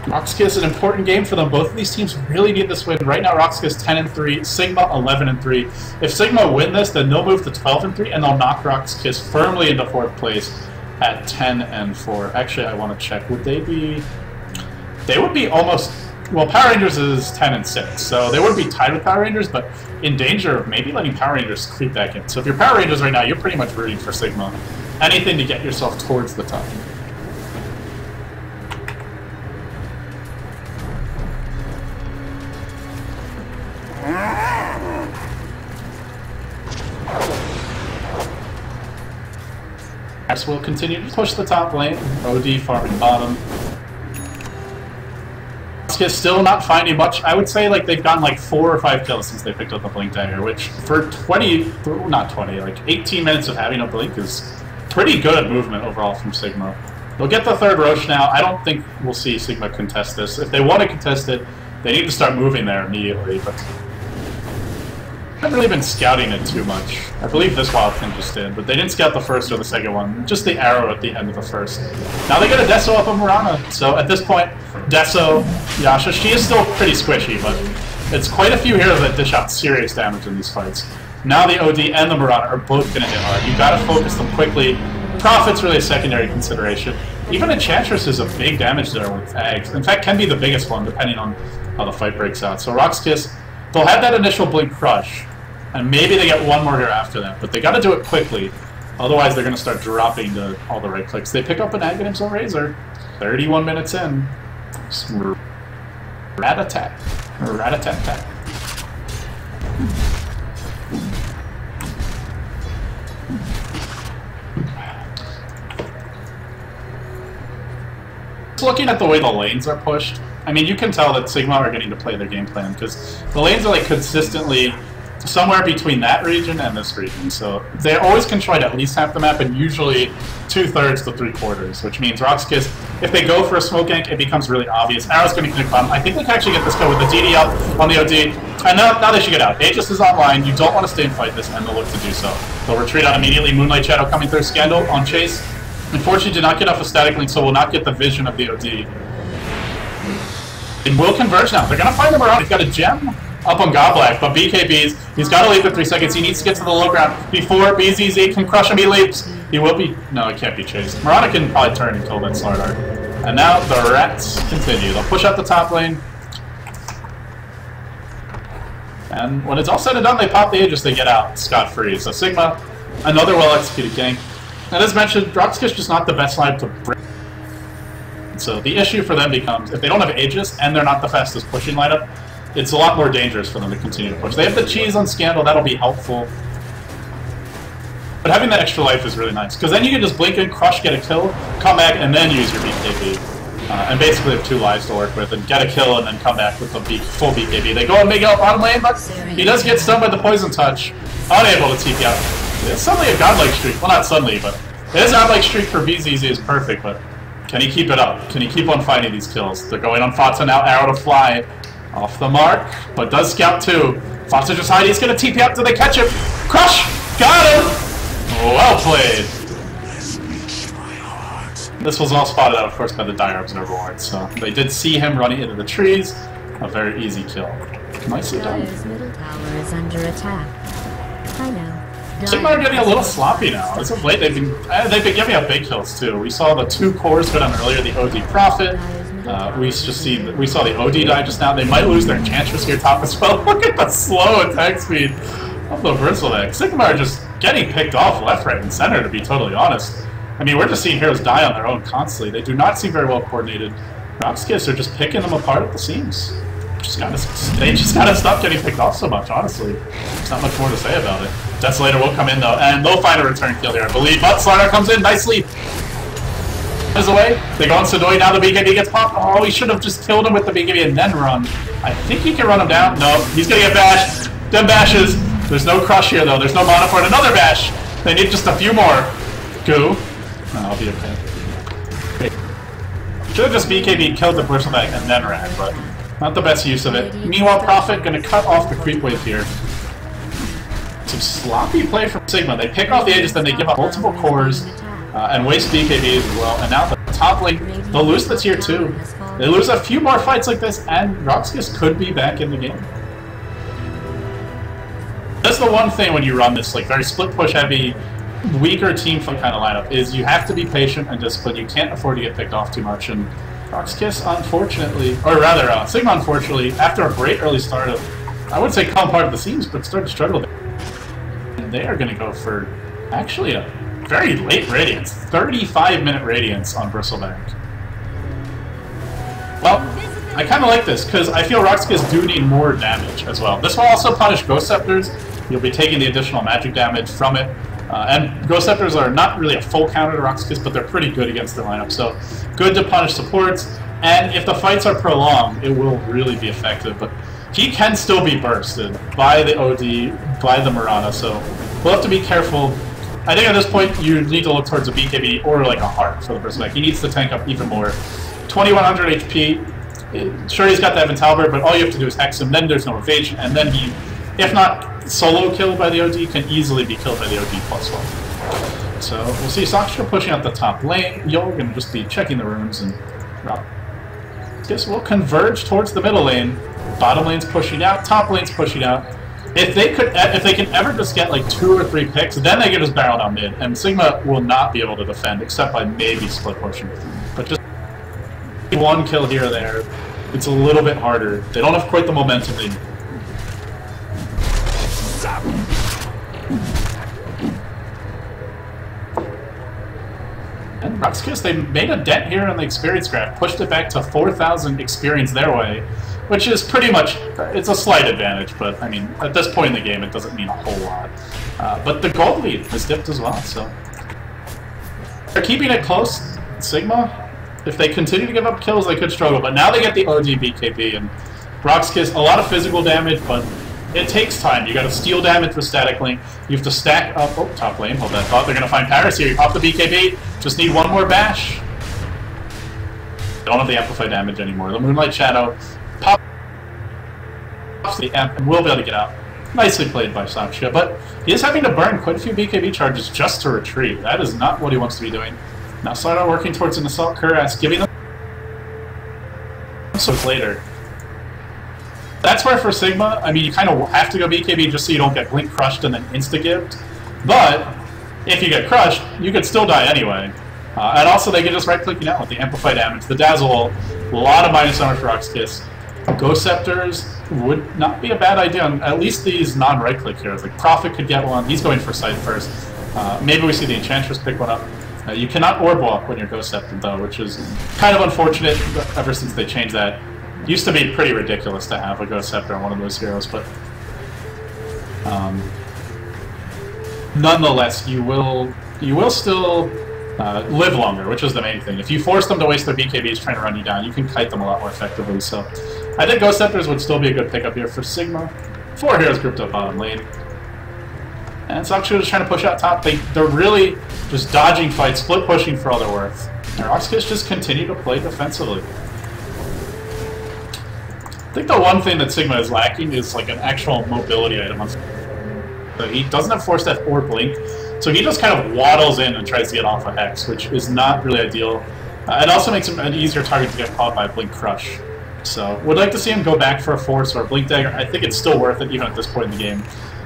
Roxkiss, an important game for them. Both of these teams really need this win. Right now, Roxkiss 10-3, Sigma 11-3. If Sigma win this, then they'll move to 12-3, and they'll knock Roxkiss firmly into 4th place at 10-4. Actually, I want to check. Would they be... They would be almost... Well, Power Rangers is 10-6, so they wouldn't be tied with Power Rangers, but in danger of maybe letting Power Rangers creep back in. So if you're Power Rangers right now, you're pretty much rooting for Sigma. Anything to get yourself towards the top. X will continue to push the top lane. OD farming bottom. Roxkiss still not finding much. I would say like they've gotten like 4 or 5 kills since they picked up the Blink Dagger, which for 18 minutes of having a Blink is pretty good movement overall from Sigma. They'll get the 3rd Roche now. I don't think we'll see Sigma contest this. If they want to contest it, they need to start moving there immediately, but I haven't really been scouting it too much. I believe this Wild Thing just did, but they didn't scout the 1st or the 2nd one. Just the arrow at the end of the 1st. Now they get a Deso up on Murana. So at this point, Deso, Yasha, she is still pretty squishy, but it's quite a few heroes that dish out serious damage in these fights. Now the OD and the Murana are both going to hit hard. You got to focus them quickly. Profit's really a secondary consideration. Even Enchantress is a big damage there with Ags. In fact, can be the biggest one depending on how the fight breaks out. So Roxkiss, they'll have that initial Blink Crush. And maybe they get one more here after that, but they got to do it quickly. Otherwise, they're going to start dropping to all the right clicks. They pick up an Aghanim's Razor. 31 minutes in. Rat-a-tat. Rat-a-tat-tat. Just looking at the way the lanes are pushed, I mean, you can tell that Sigma are getting to play their game plan, because the lanes are like consistently somewhere between that region and this region, so they always can try to at least half the map, and usually 2/3 to 3/4, which means Roxkiss, if they go for a smoke gank, it becomes really obvious. Arrow's going to connect bottom. I think they can actually get this go with the DD up on the OD, and now they should get out. Aegis is online. You don't want to stay and fight this, and they'll look to do so. They'll retreat out immediately. Moonlight Shadow coming through. Scandal on Chase. Unfortunately, did not get off a static link, so will not get the vision of the OD. It will converge now. They're going to find him around. He's got a gem up on Godblack, but BKB's, he's got to leap in 3 seconds. He needs to get to the low ground before BZZ can crush him. He leaps. He will be... No, he can't be chased. Murana can probably turn and kill that Starladder. And now the Rats continue. They'll push out the top lane. And when it's all said and done, they pop the Aegis, they get out scot-free. So Sigma, another well-executed gank. And as mentioned, Roxkiss just not the best line to break. So the issue for them becomes, if they don't have Aegis and they're not the fastest pushing lineup, it's a lot more dangerous for them to continue to push. They have the cheese on Scandal, that'll be helpful. But having that extra life is really nice, because then you can just blink in, crush, get a kill, come back, and then use your BKB. And basically have 2 lives to work with, and get a kill, and then come back with the full BKB. They go and make it up bottom lane, but he does get stunned by the Poison Touch. Unable to TP out. It's suddenly a godlike streak. Well, not suddenly, but his godlike streak for BZZ is perfect, but can he keep it up? Can he keep on finding these kills? They're going on Fatsa now, arrow to fly. Off the mark, but does scout too. Fatsa just hiding, he's gonna TP up till they catch him. Crush! Got him! Well played. This was all spotted out, of course, by the Dire Observer Ward, so they did see him running into the trees. A very easy kill. Nicely done. Dire's middle tower is under attack. I know. Sigma are getting a little sloppy now. As of late, they've been giving up big kills too. We saw the 2 cores go down earlier, the OD Prophet. We saw the OD die just now. They might lose their Enchantress here top as well. Look at the slow attack speed of the Bristleneck. Sigma are just getting picked off left, right, and center, to be totally honest. I mean, we're just seeing heroes die on their own constantly. They do not seem very well coordinated. Roxkiss are just picking them apart at the seams. They just gotta stop getting picked off so much, honestly. There's not much more to say about it. Desolator will come in though, and they'll find a return kill here, I believe. But Starladder comes in nicely. Is away. They go on Sodoi, now the BKB gets popped. Oh, he should have just killed him with the BKB and then run. I think he can run him down. No, he's gonna get bashed. Them bashes. There's no crush here though. There's no mana for it. Another bash. They need just a few more. Goo. No, I'll be okay. Should have just BKB, killed the Bristleneck, and then ran, but not the best use of it. Meanwhile, Prophet gonna cut off the creep wave here. Some sloppy play from Sigma. They pick off the Aegis, then they give up multiple cores and waste BKBs as well. And now the top lane. They'll lose the tier 2. They lose a few more fights like this, and Roxas could be back in the game. That's the one thing when you run this like very split push heavy, weaker team fight kind of lineup, is you have to be patient and disciplined. You can't afford to get picked off too much, and Roxas unfortunately, or rather Sigma unfortunately, after a great early start of, I wouldn't say come apart at the seams, but started to struggle there. And they are going to go for actually a very late Radiance, 35-minute Radiance on Bristleback. Well, I kind of like this, because I feel Roxas do need more damage as well. This will also punish Ghost Scepters. You'll be taking the additional magic damage from it. And Ghost Scepters are not really a full counter to Roxas, but they're pretty good against the lineup. So, good to punish supports. And if the fights are prolonged, it will really be effective. But he can still be bursted by the OD, by the Mirana, so we'll have to be careful. I think at this point, you need to look towards a BKB or like a heart for the Bristleback. He needs to tank up even more. 2100 HP. Sure, he's got the Evan-Talbert, but all you have to do is hex him, then there's no evasion, and then he, if not solo killed by the OD, can easily be killed by the OD +1. So we'll see Sakura pushing out the top lane. You're going to just be checking the runes, and Roxas will converge towards the middle lane. Bottom lane's pushing out, top lane's pushing out. If they can ever just get like 2 or 3 picks, then they can just barrel down mid, and Sigma will not be able to defend except by maybe split pushing. But just one kill here or there, it's a little bit harder. They don't have quite the momentum they need. And Roxas, they made a dent here on the experience graph, pushed it back to 4,000 experience their way, which is pretty much, it's a slight advantage, but I mean, at this point in the game, it doesn't mean a whole lot. But the gold lead has dipped as well, so they're keeping it close. Sigma, if they continue to give up kills, they could struggle, but now they get the OD BKB, and Roxas, a lot of physical damage, but it takes time. You gotta steal damage with Static Link, you have to stack up, oh, top lane, hold that thought, they're gonna find Paris here, you pop the BKB, just need one more bash. They don't have the amplify damage anymore. The Moonlight Shadow pops the amp, and we'll be able to get out. Nicely played by Sakura, but he is having to burn quite a few BKB charges just to retreat. That is not what he wants to be doing. Now Starladder working towards an Assault Cuirass, giving them so later. That's where for Sigma, I mean, you kind of have to go BKB just so you don't get Blink crushed and then insta-gibbed. But if you get crushed, you could still die anyway. And also they can just right-clicking out with the Amplify damage. The Dazzle, a lot of minus armor for Roxas. Ghost Scepters would not be a bad idea on at least these non-right-click heroes. Like Prophet could get one, he's going for sight first. Maybe we see the Enchantress pick one up. You cannot orb walk when you're Ghost Scepted though, which is kind of unfortunate ever since they changed that. Used to be pretty ridiculous to have a Ghost Scepter on one of those heroes, but nonetheless, you will still live longer, which is the main thing. If you force them to waste their BKBs trying to run you down, you can kite them a lot more effectively. So I think Ghost Scepters would still be a good pickup here for Sigma. 4 heroes grouped up bottom lane. And Sakura is trying to push out top. They're really just dodging fights, split pushing for all they're worth. And Roxas just continue to play defensively. I think the one thing that Sigma is lacking is like an actual mobility item. So he doesn't have Force Death or Blink, so he just kind of waddles in and tries to get off a Hex, which is not really ideal. It also makes him an easier target to get caught by Blink Crush. So would like to see him go back for a Force or a Blink Dagger. I think it's still worth it even at this point in the game.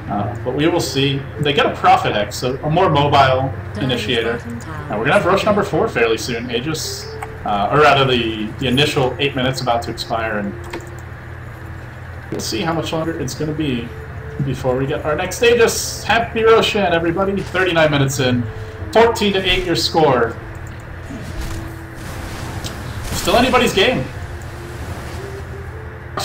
But we will see. They get a Prophet Hex, so a more mobile initiator. We're going to have Rush number 4 fairly soon. Aegis, or rather the initial 8 minutes about to expire, and we'll see how much longer it's going to be before we get our next Aegis. Happy Roshan, everybody. 39 minutes in. 14-8 your score. Still anybody's game.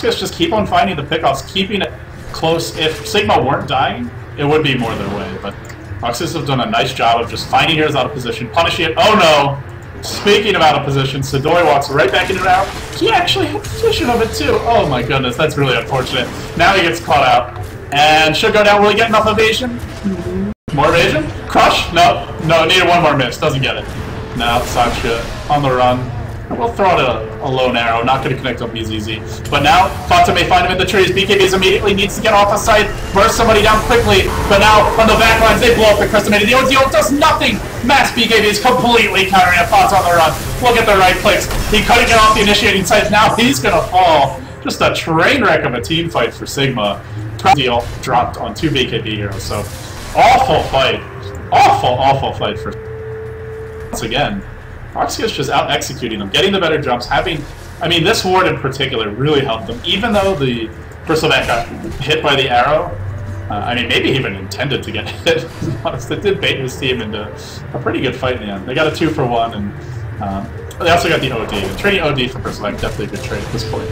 Just keep on finding the pickoffs, keeping it close. If Sigma weren't dying, it would be more their way, but Roxas have done a nice job of just finding heroes out of position, punishing it. Oh no! Speaking of out of position, Sidori walks right back into it out. He actually had vision of it too. Oh my goodness, that's really unfortunate. Now he gets caught out. And should go down. Will he get enough evasion? More evasion? Crush? No, needed one more miss. Doesn't get it. Now Sakura on the run. We'll throw out a lone arrow, not going to connect on BZZ. But now, Fata may find him in the trees. BKBs immediately needs to get off the site, burst somebody down quickly. But now, on the back lines, they blow up the Crestimated. The ODO does nothing! Mass BKBs completely countering a Fata on the run. Look at the right clicks. He couldn't get off the initiating site. Now he's going to fall. Just a train wreck of a team fight for Sigma. Deal dropped on 2 BKB heroes. So, awful fight. Awful fight for once again. Roxy's just out executing them, getting the better jumps, having... I mean, this ward in particular really helped them. Even though the Bristleback got hit by the arrow, I mean, maybe he even intended to get hit. To be honest, it did bait his team into a pretty good fight in the end. They got a 2-for-1, and they also got the OD. Trading OD for Bristleback, definitely a good trade at this point.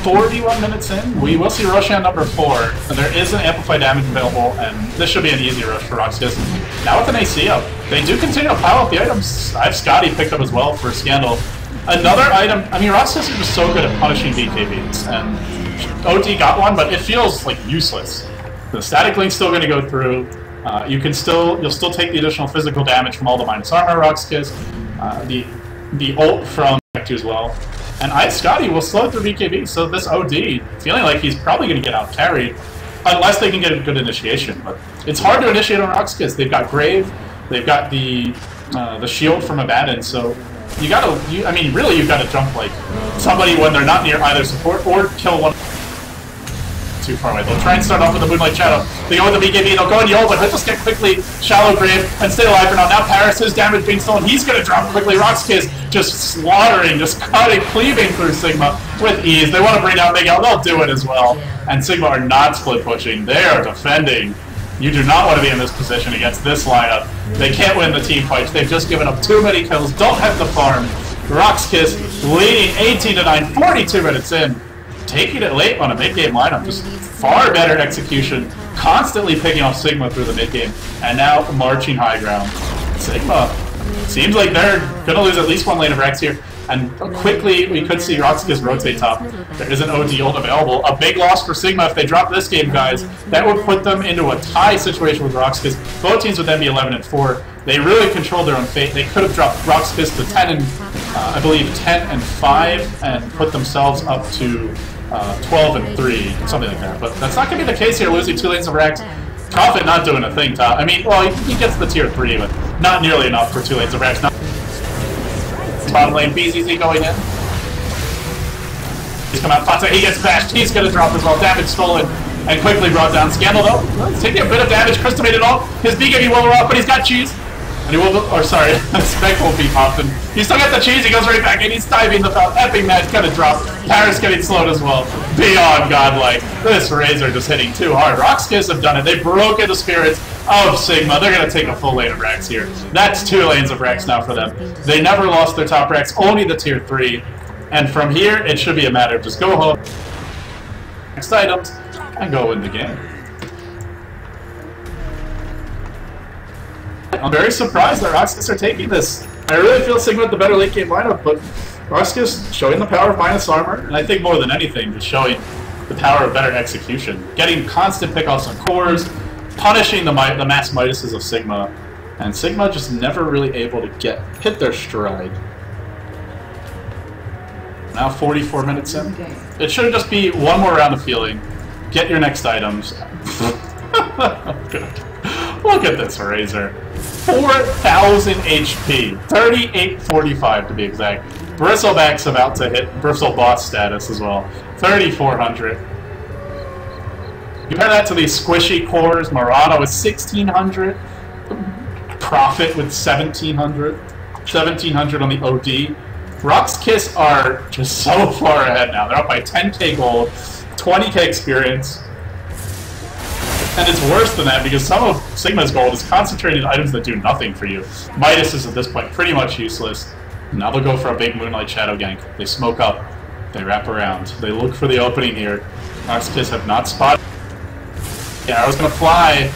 41 minutes in, we will see Roshan number 4, and there is an amplified damage available, and this should be an easy rush for Roxas. Now with an AC up, they do continue to pile up the items. I have Scotty picked up as well for Scandal. Another item, I mean, Roxas is just so good at punishing BKBs, and OT got one, but it feels like useless. The static link's still going to go through. You'll still take the additional physical damage from all the minus armor Roxas, the ult from Vectu as well. And Scotty will slow through BKB, so this OD, feeling like he's probably going to get out carried, unless they can get a good initiation. But it's hard to initiate on Roxas. They've got Grave, they've got the shield from Abaddon, so you gotta, I mean, really you've got to jump like somebody when they're not near either support, or kill one too far away. They'll try and start off with the Moonlight Shadow. They go with the BKB, they'll go in Yo, but he'll just get quickly Shallow Grave and stay alive for now. Now Paris, his damage being stolen, he's going to drop quickly. Roxkiss just slaughtering, just cutting, cleaving through Sigma with ease. They want to bring down Big L, they'll do it as well. And Sigma are not split pushing, they are defending. You do not want to be in this position against this lineup. They can't win the team fights. They've just given up too many kills, don't have the farm. Roxkiss leading 18-9, 42 minutes in. Taking it late on a mid-game lineup, just far better execution, constantly picking off Sigma through the mid-game, and now marching high ground. Sigma seems like they're going to lose at least one lane of Rex here, and quickly we could see Roxkiss rotate top. There is an OD ult available. A big loss for Sigma if they drop this game, guys. That would put them into a tie situation with Roxkiss. Both teams would then be 11-4. They really controlled their own fate. They could have dropped Roxkiss to 10 and I believe 10-5, and put themselves up to 12-3, something like that. But that's not going to be the case here, losing 2 lanes of Rex. Prophet not doing a thing, top. I mean, well, he gets the tier 3, but not nearly enough for 2 lanes of Rex. Bottom lane, BZZ going in. He's come out, Fata, he gets bashed, he's going to drop as well. Damage stolen and quickly brought down. Scandal, though, he's taking a bit of damage. Crestimated all. His BKB will off, but he's got cheese. And he will, or sorry, Spec will be popped. And he still got the cheese, he goes right back in, he's diving the foul. Epic match, gonna drop. Paris getting slowed as well. Beyond godlike. This Razor just hitting too hard. Roxkiss have done it. They've broken the spirits of Sigma. They're gonna take a full lane of Rex here. That's 2 lanes of Rex now for them. They never lost their top Rex, only the tier 3. And from here, it should be a matter of just go home, next items, and go win the game. I'm very surprised that Roxkiss are taking this. I really feel Sigma with the better late game lineup, but Roxkiss showing the power of minus armor, and I think more than anything, just showing the power of better execution. Getting constant pickoffs on cores, punishing the mass Midases of Sigma, and Sigma just never really able to hit their stride. Now 44 minutes in. It should just be one more round of healing. Get your next items. Look at this Razor. 4,000 HP. 3845 to be exact. Bristleback's about to hit Bristle boss status as well. 3,400. Compare that to these squishy cores. Murano with 1,600. Prophet with 1,700. 1,700 on the OD. Roxkiss are just so far ahead now. They're up by 10k gold, 20k experience. And it's worse than that because some of Sigma's gold is concentrated in items that do nothing for you. Midas is at this point pretty much useless. Now they'll go for a big Moonlight Shadow gank. They smoke up. They wrap around. They look for the opening here. Roxkiss have not spotted. The arrow's going to fly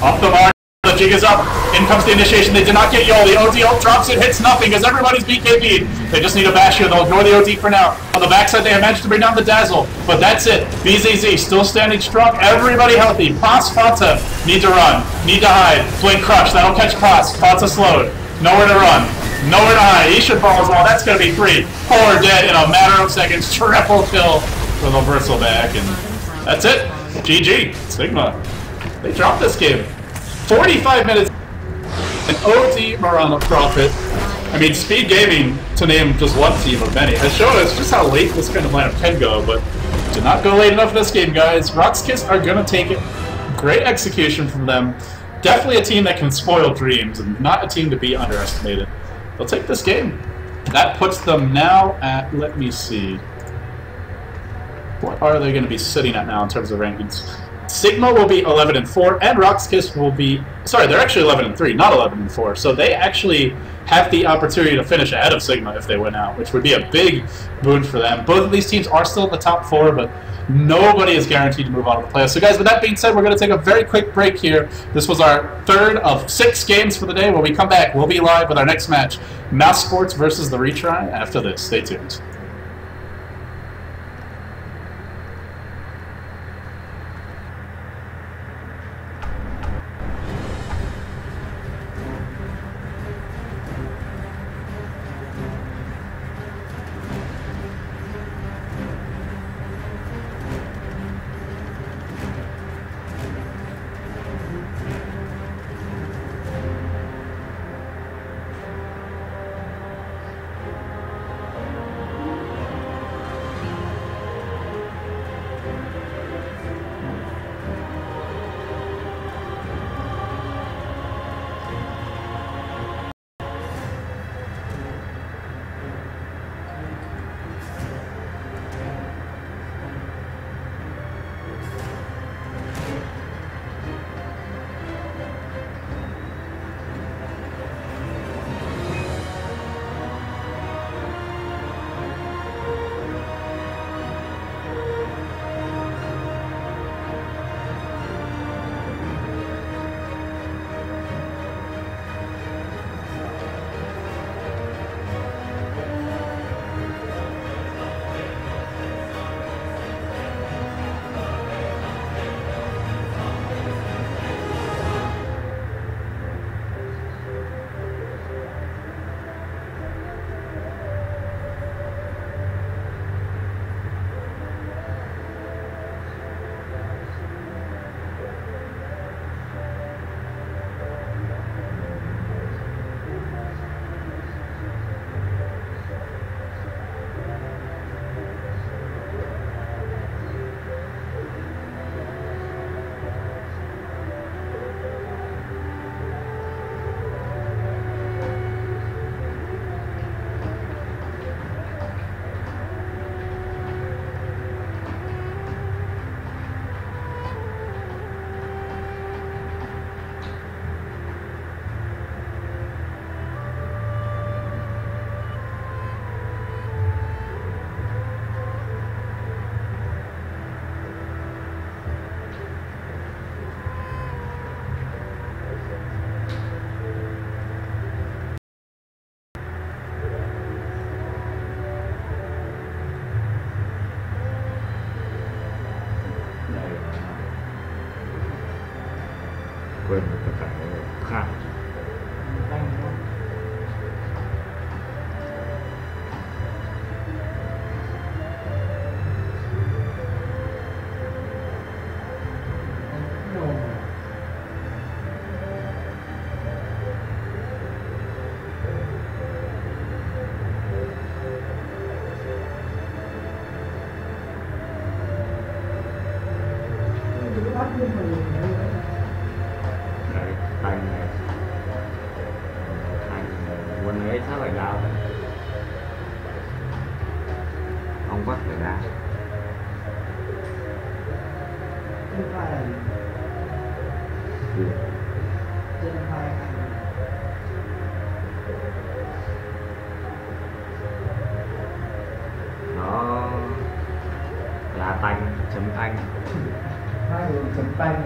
up the mark. the jig is up. In comes the initiation. They did not get Yoli. OD ult drops it, hits nothing as everybody's BKB'd. They just need a bash here. They'll ignore the OD for now. On the backside, they have managed to bring down the Dazzle, but that's it. BZZ still standing strong. Everybody healthy. Paz, Fata need to run, need to hide. Blink Crush, that'll catch Paz. Fata slowed. Nowhere to run. Nowhere to hide. He should fall as well. That's going to be 3. 4 dead in a matter of seconds. Triple kill for the Versal back, and that's it. GG. Sigma. They dropped this game. 45 minutes. An OD Marana Profit. I mean, Speed Gaming, to name just one team of many, has shown us just how late this kind of lineup can go, but did not go late enough in this game, guys. Rockskiss are going to take it. Great execution from them. Definitely a team that can spoil dreams, and not a team to be underestimated. They'll take this game. That puts them now at, let me see. What are they going to be sitting at now in terms of rankings? Sigma will be 11-4, and Rockskiss will be... Sorry, they're actually 11-3, not 11-4. So they actually have the opportunity to finish ahead of Sigma if they win out, which would be a big boon for them. Both of these teams are still in the top 4, but nobody is guaranteed to move on to the playoffs. So guys, with that being said, we're going to take a very quick break here. This was our 3rd of 6 games for the day. When we come back, we'll be live with our next match, Mouse Sports versus the Retry. After this, stay tuned. quên một cái khác. Đấy, anh này quân ấy sát lại đau đấy, ông bắt phải đá. Nó là tanh chấm tanh. Hai đường chấm tanh.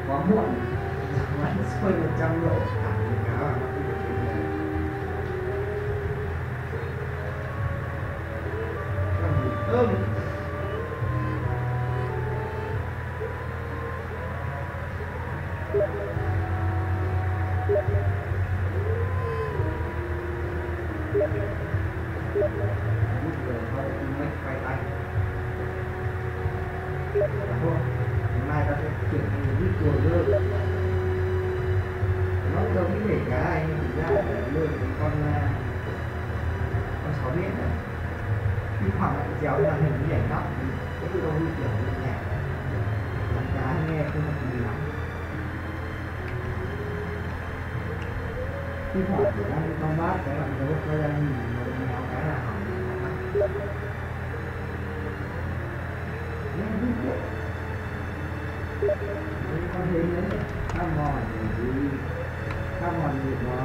quá muộn vẫn xoay 100 độ thẳng thì cá vào nó không được cái gì thơm. Quay tay hôm nay ta sẽ chuyển thành một ít cua lơ, nó giống như bể cá này nhưng thực ra là lơ con sáu biết này, khi khoảng lại chéo là hình như nhảy nhóc cái tự động như kiểu như nhẹ làm cá nghe không được gì lắm. Khi khoảng của đang con bát cái bạn dấu cho ra nhìn một méo cái là hỏng con thấy đấy tham mòn gì tham mòn gì mà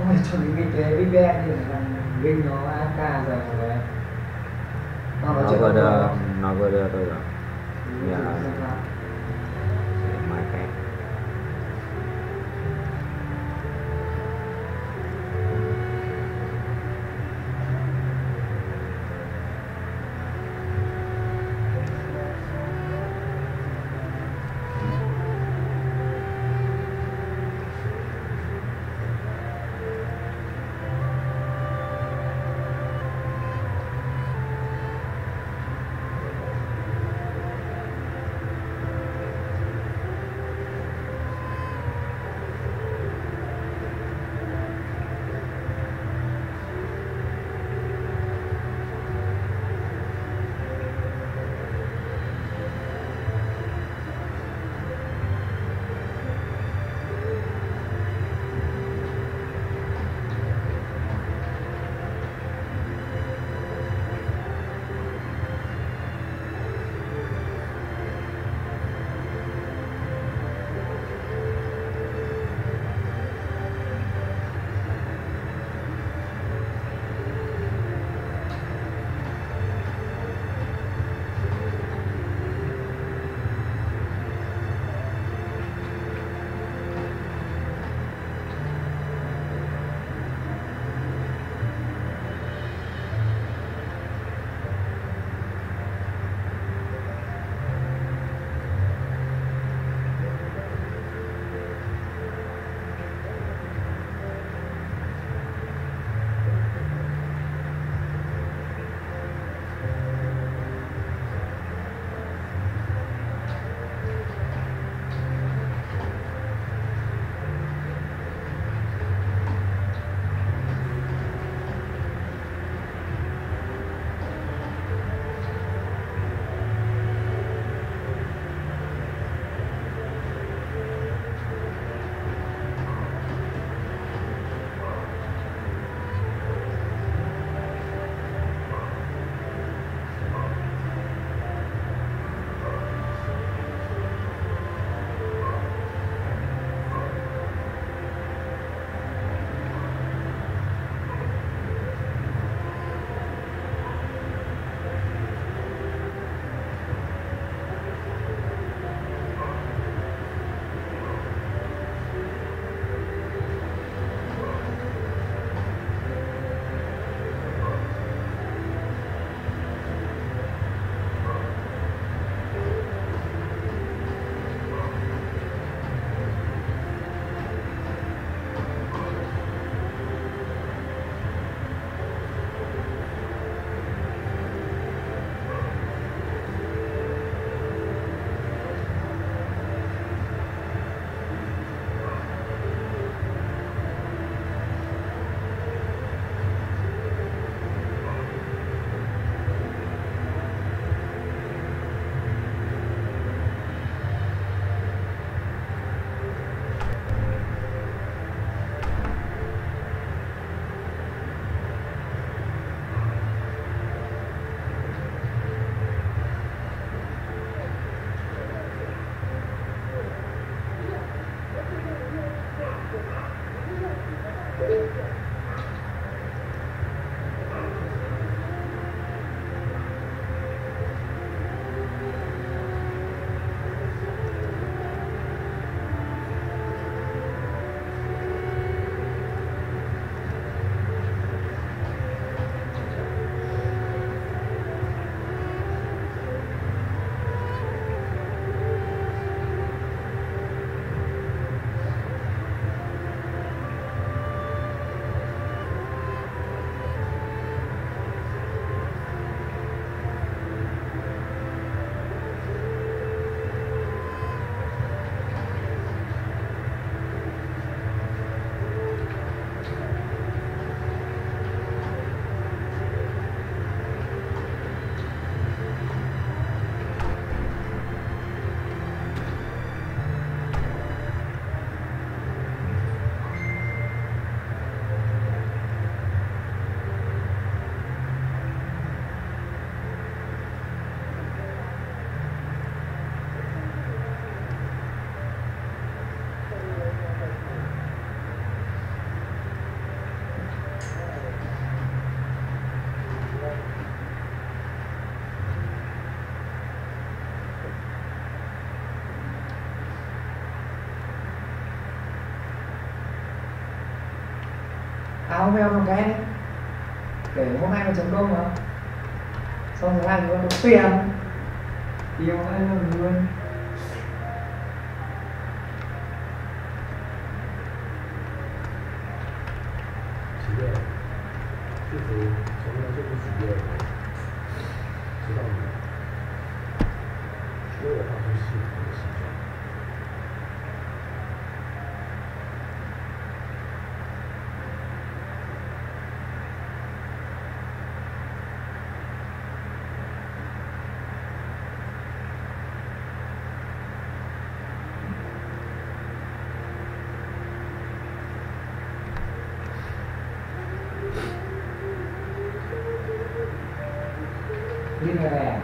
Ôi cho đến cái chế big bang thì là Vinh nó AK rồi rồi. Nó chưa vừa có đưa rồi. nó vừa đưa tôi rồi. Dạ. Dạ. Để mai khác. Áo veo một cái đấy, để hôm nay là chấm công mà, xong rồi hai đứa nó tiền yêu anh luôn.职业，就是从来就不职业，知道吗？说的话就是幸福的形状。Đi về về.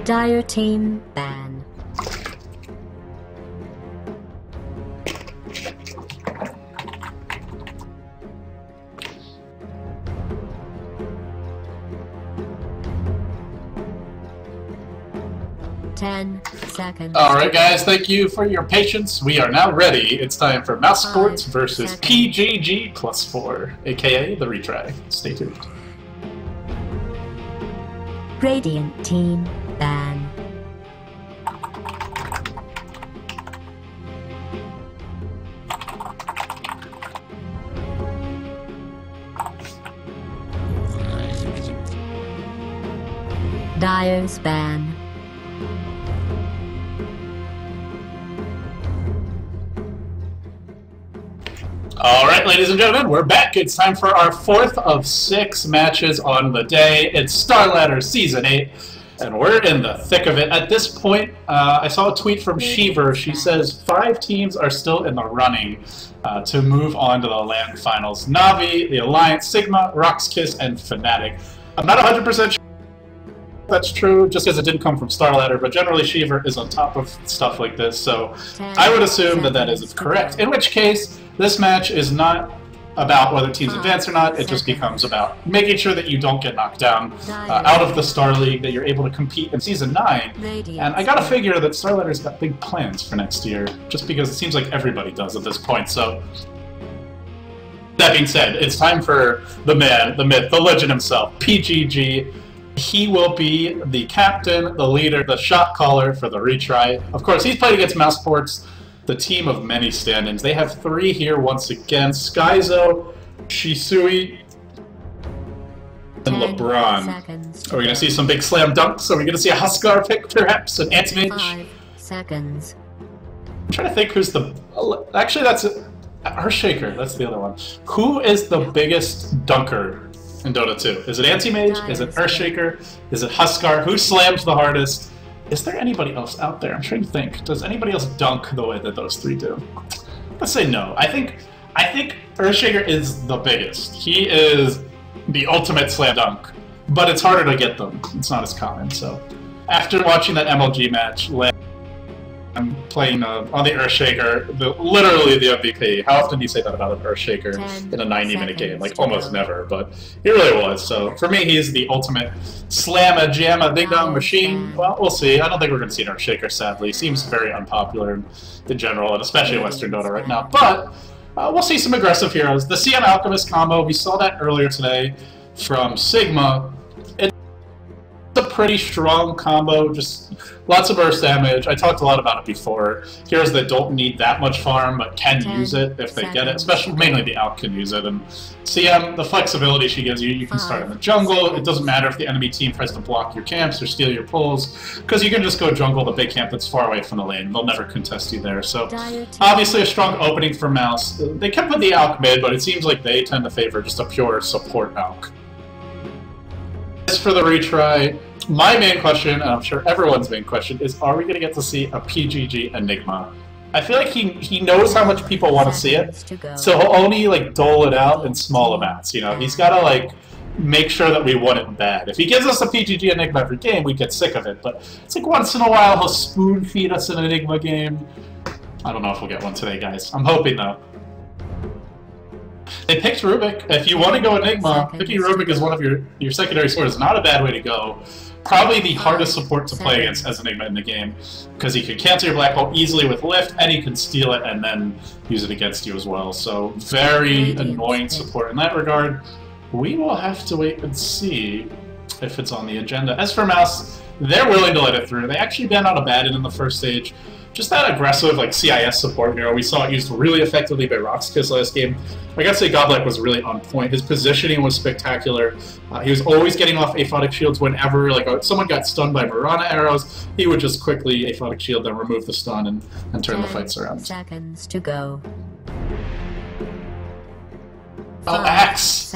Dire team ban. Ten seconds. Alright guys, thank you for your patience. We are now ready. It's time for Mouse Sports versus PGG +4, aka the retry. Stay tuned. Radiant team ban. Dire's ban. Alright, ladies and gentlemen, we're back. It's time for our 4th of 6 matches on the day. It's Starladder Season 8, and we're in the thick of it. At this point, I saw a tweet from Sheever. She says 5 teams are still in the running to move on to the LAN finals. Na'Vi, the Alliance, Sigma, Roxkiss, and Fnatic. I'm not 100% sure that's true, just because it didn't come from Starladder, but generally Sheever is on top of stuff like this, so I would assume that that is correct. In which case, this match is not about whether teams advance or not, it just becomes about making sure that you don't get knocked down out of the Star League, that you're able to compete in Season 9. And I gotta figure that Starladder's got big plans for next year, just because it seems like everybody does at this point, so... That being said, it's time for the man, the myth, the legend himself, PGG. He will be the captain, the leader, the shot caller for the retry. Of course, he's played against Mouseports, the team of many stand-ins. They have 3 here once again. Skyzo, Shisui, and 10 LeBron. seconds Are we gonna see some big slam dunks? Are we gonna see a Huskar pick, perhaps? An Anti-Mage? 5 seconds. I'm trying to think who's the... Actually, that's... Earthshaker, that's the other one. Who is the biggest dunker in Dota 2? Is it Anti-Mage? Is it Earthshaker? Is it Huskar? Who slams the hardest? Is there anybody else out there? I'm trying to think. Does anybody else dunk the way that those three do? Let's say no. I think Earthshaker is the biggest. He is the ultimate slam dunk, but it's harder to get them. It's not as common. So, after watching that MLG match, I'm playing on the Earthshaker, literally the MVP. How often do you say that about an Earthshaker in a 90-minute game? Like, almost never, but he really was. So, for me, he's the ultimate slam-a-jam-a ding-dong machine. Well, we'll see. I don't think we're going to see an Earthshaker, sadly. He seems very unpopular in general, and especially in Western Dota right now. But we'll see some aggressive heroes. The CM Alchemist combo, we saw that earlier today from Sigma. It's a pretty strong combo, just lots of burst damage. I talked a lot about it before. Heroes that don't need that much farm, but can use it if they get it. Especially, mainly the Alch can use it. And CM, the flexibility she gives you, you can start in the jungle. It doesn't matter if the enemy team tries to block your camps or steal your pulls, because you can just go jungle the big camp that's far away from the lane. They'll never contest you there. So, obviously a strong opening for Mouse. They can put the Alch mid, but it seems like they tend to favor just a pure support Alch. As for the retry, my main question, and I'm sure everyone's main question, is are we going to get to see a PGG Enigma? I feel like he knows how much people want to see it, so he'll only like dole it out in small amounts. You know, he's got to like make sure that we want it bad. If he gives us a PGG Enigma every game, we get sick of it. But it's like once in a while he'll spoon feed us an Enigma game. I don't know if we'll get one today, guys. I'm hoping though. They picked Rubik. If you want to go Enigma, picking Rubik as one of your secondary swords is not a bad way to go. Probably the hardest support to play against as Enigma in the game, because he can cancel your Black Hole easily with Lift, and he can steal it and then use it against you as well. So very annoying support in that regard. We will have to wait and see if it's on the agenda. As for Mouse, they're willing to let it through. They actually banned out Abaddon in the first stage. Just that aggressive, like, CIS support hero. We saw it used really effectively by Roxkiss last game. I gotta say, Godlike was really on point. His positioning was spectacular. He was always getting off aphotic shields whenever, like, someone got stunned by Mirana arrows. He would just quickly aphotic shield, then remove the stun and turn the fights around. Seconds to go. Oh, Axe!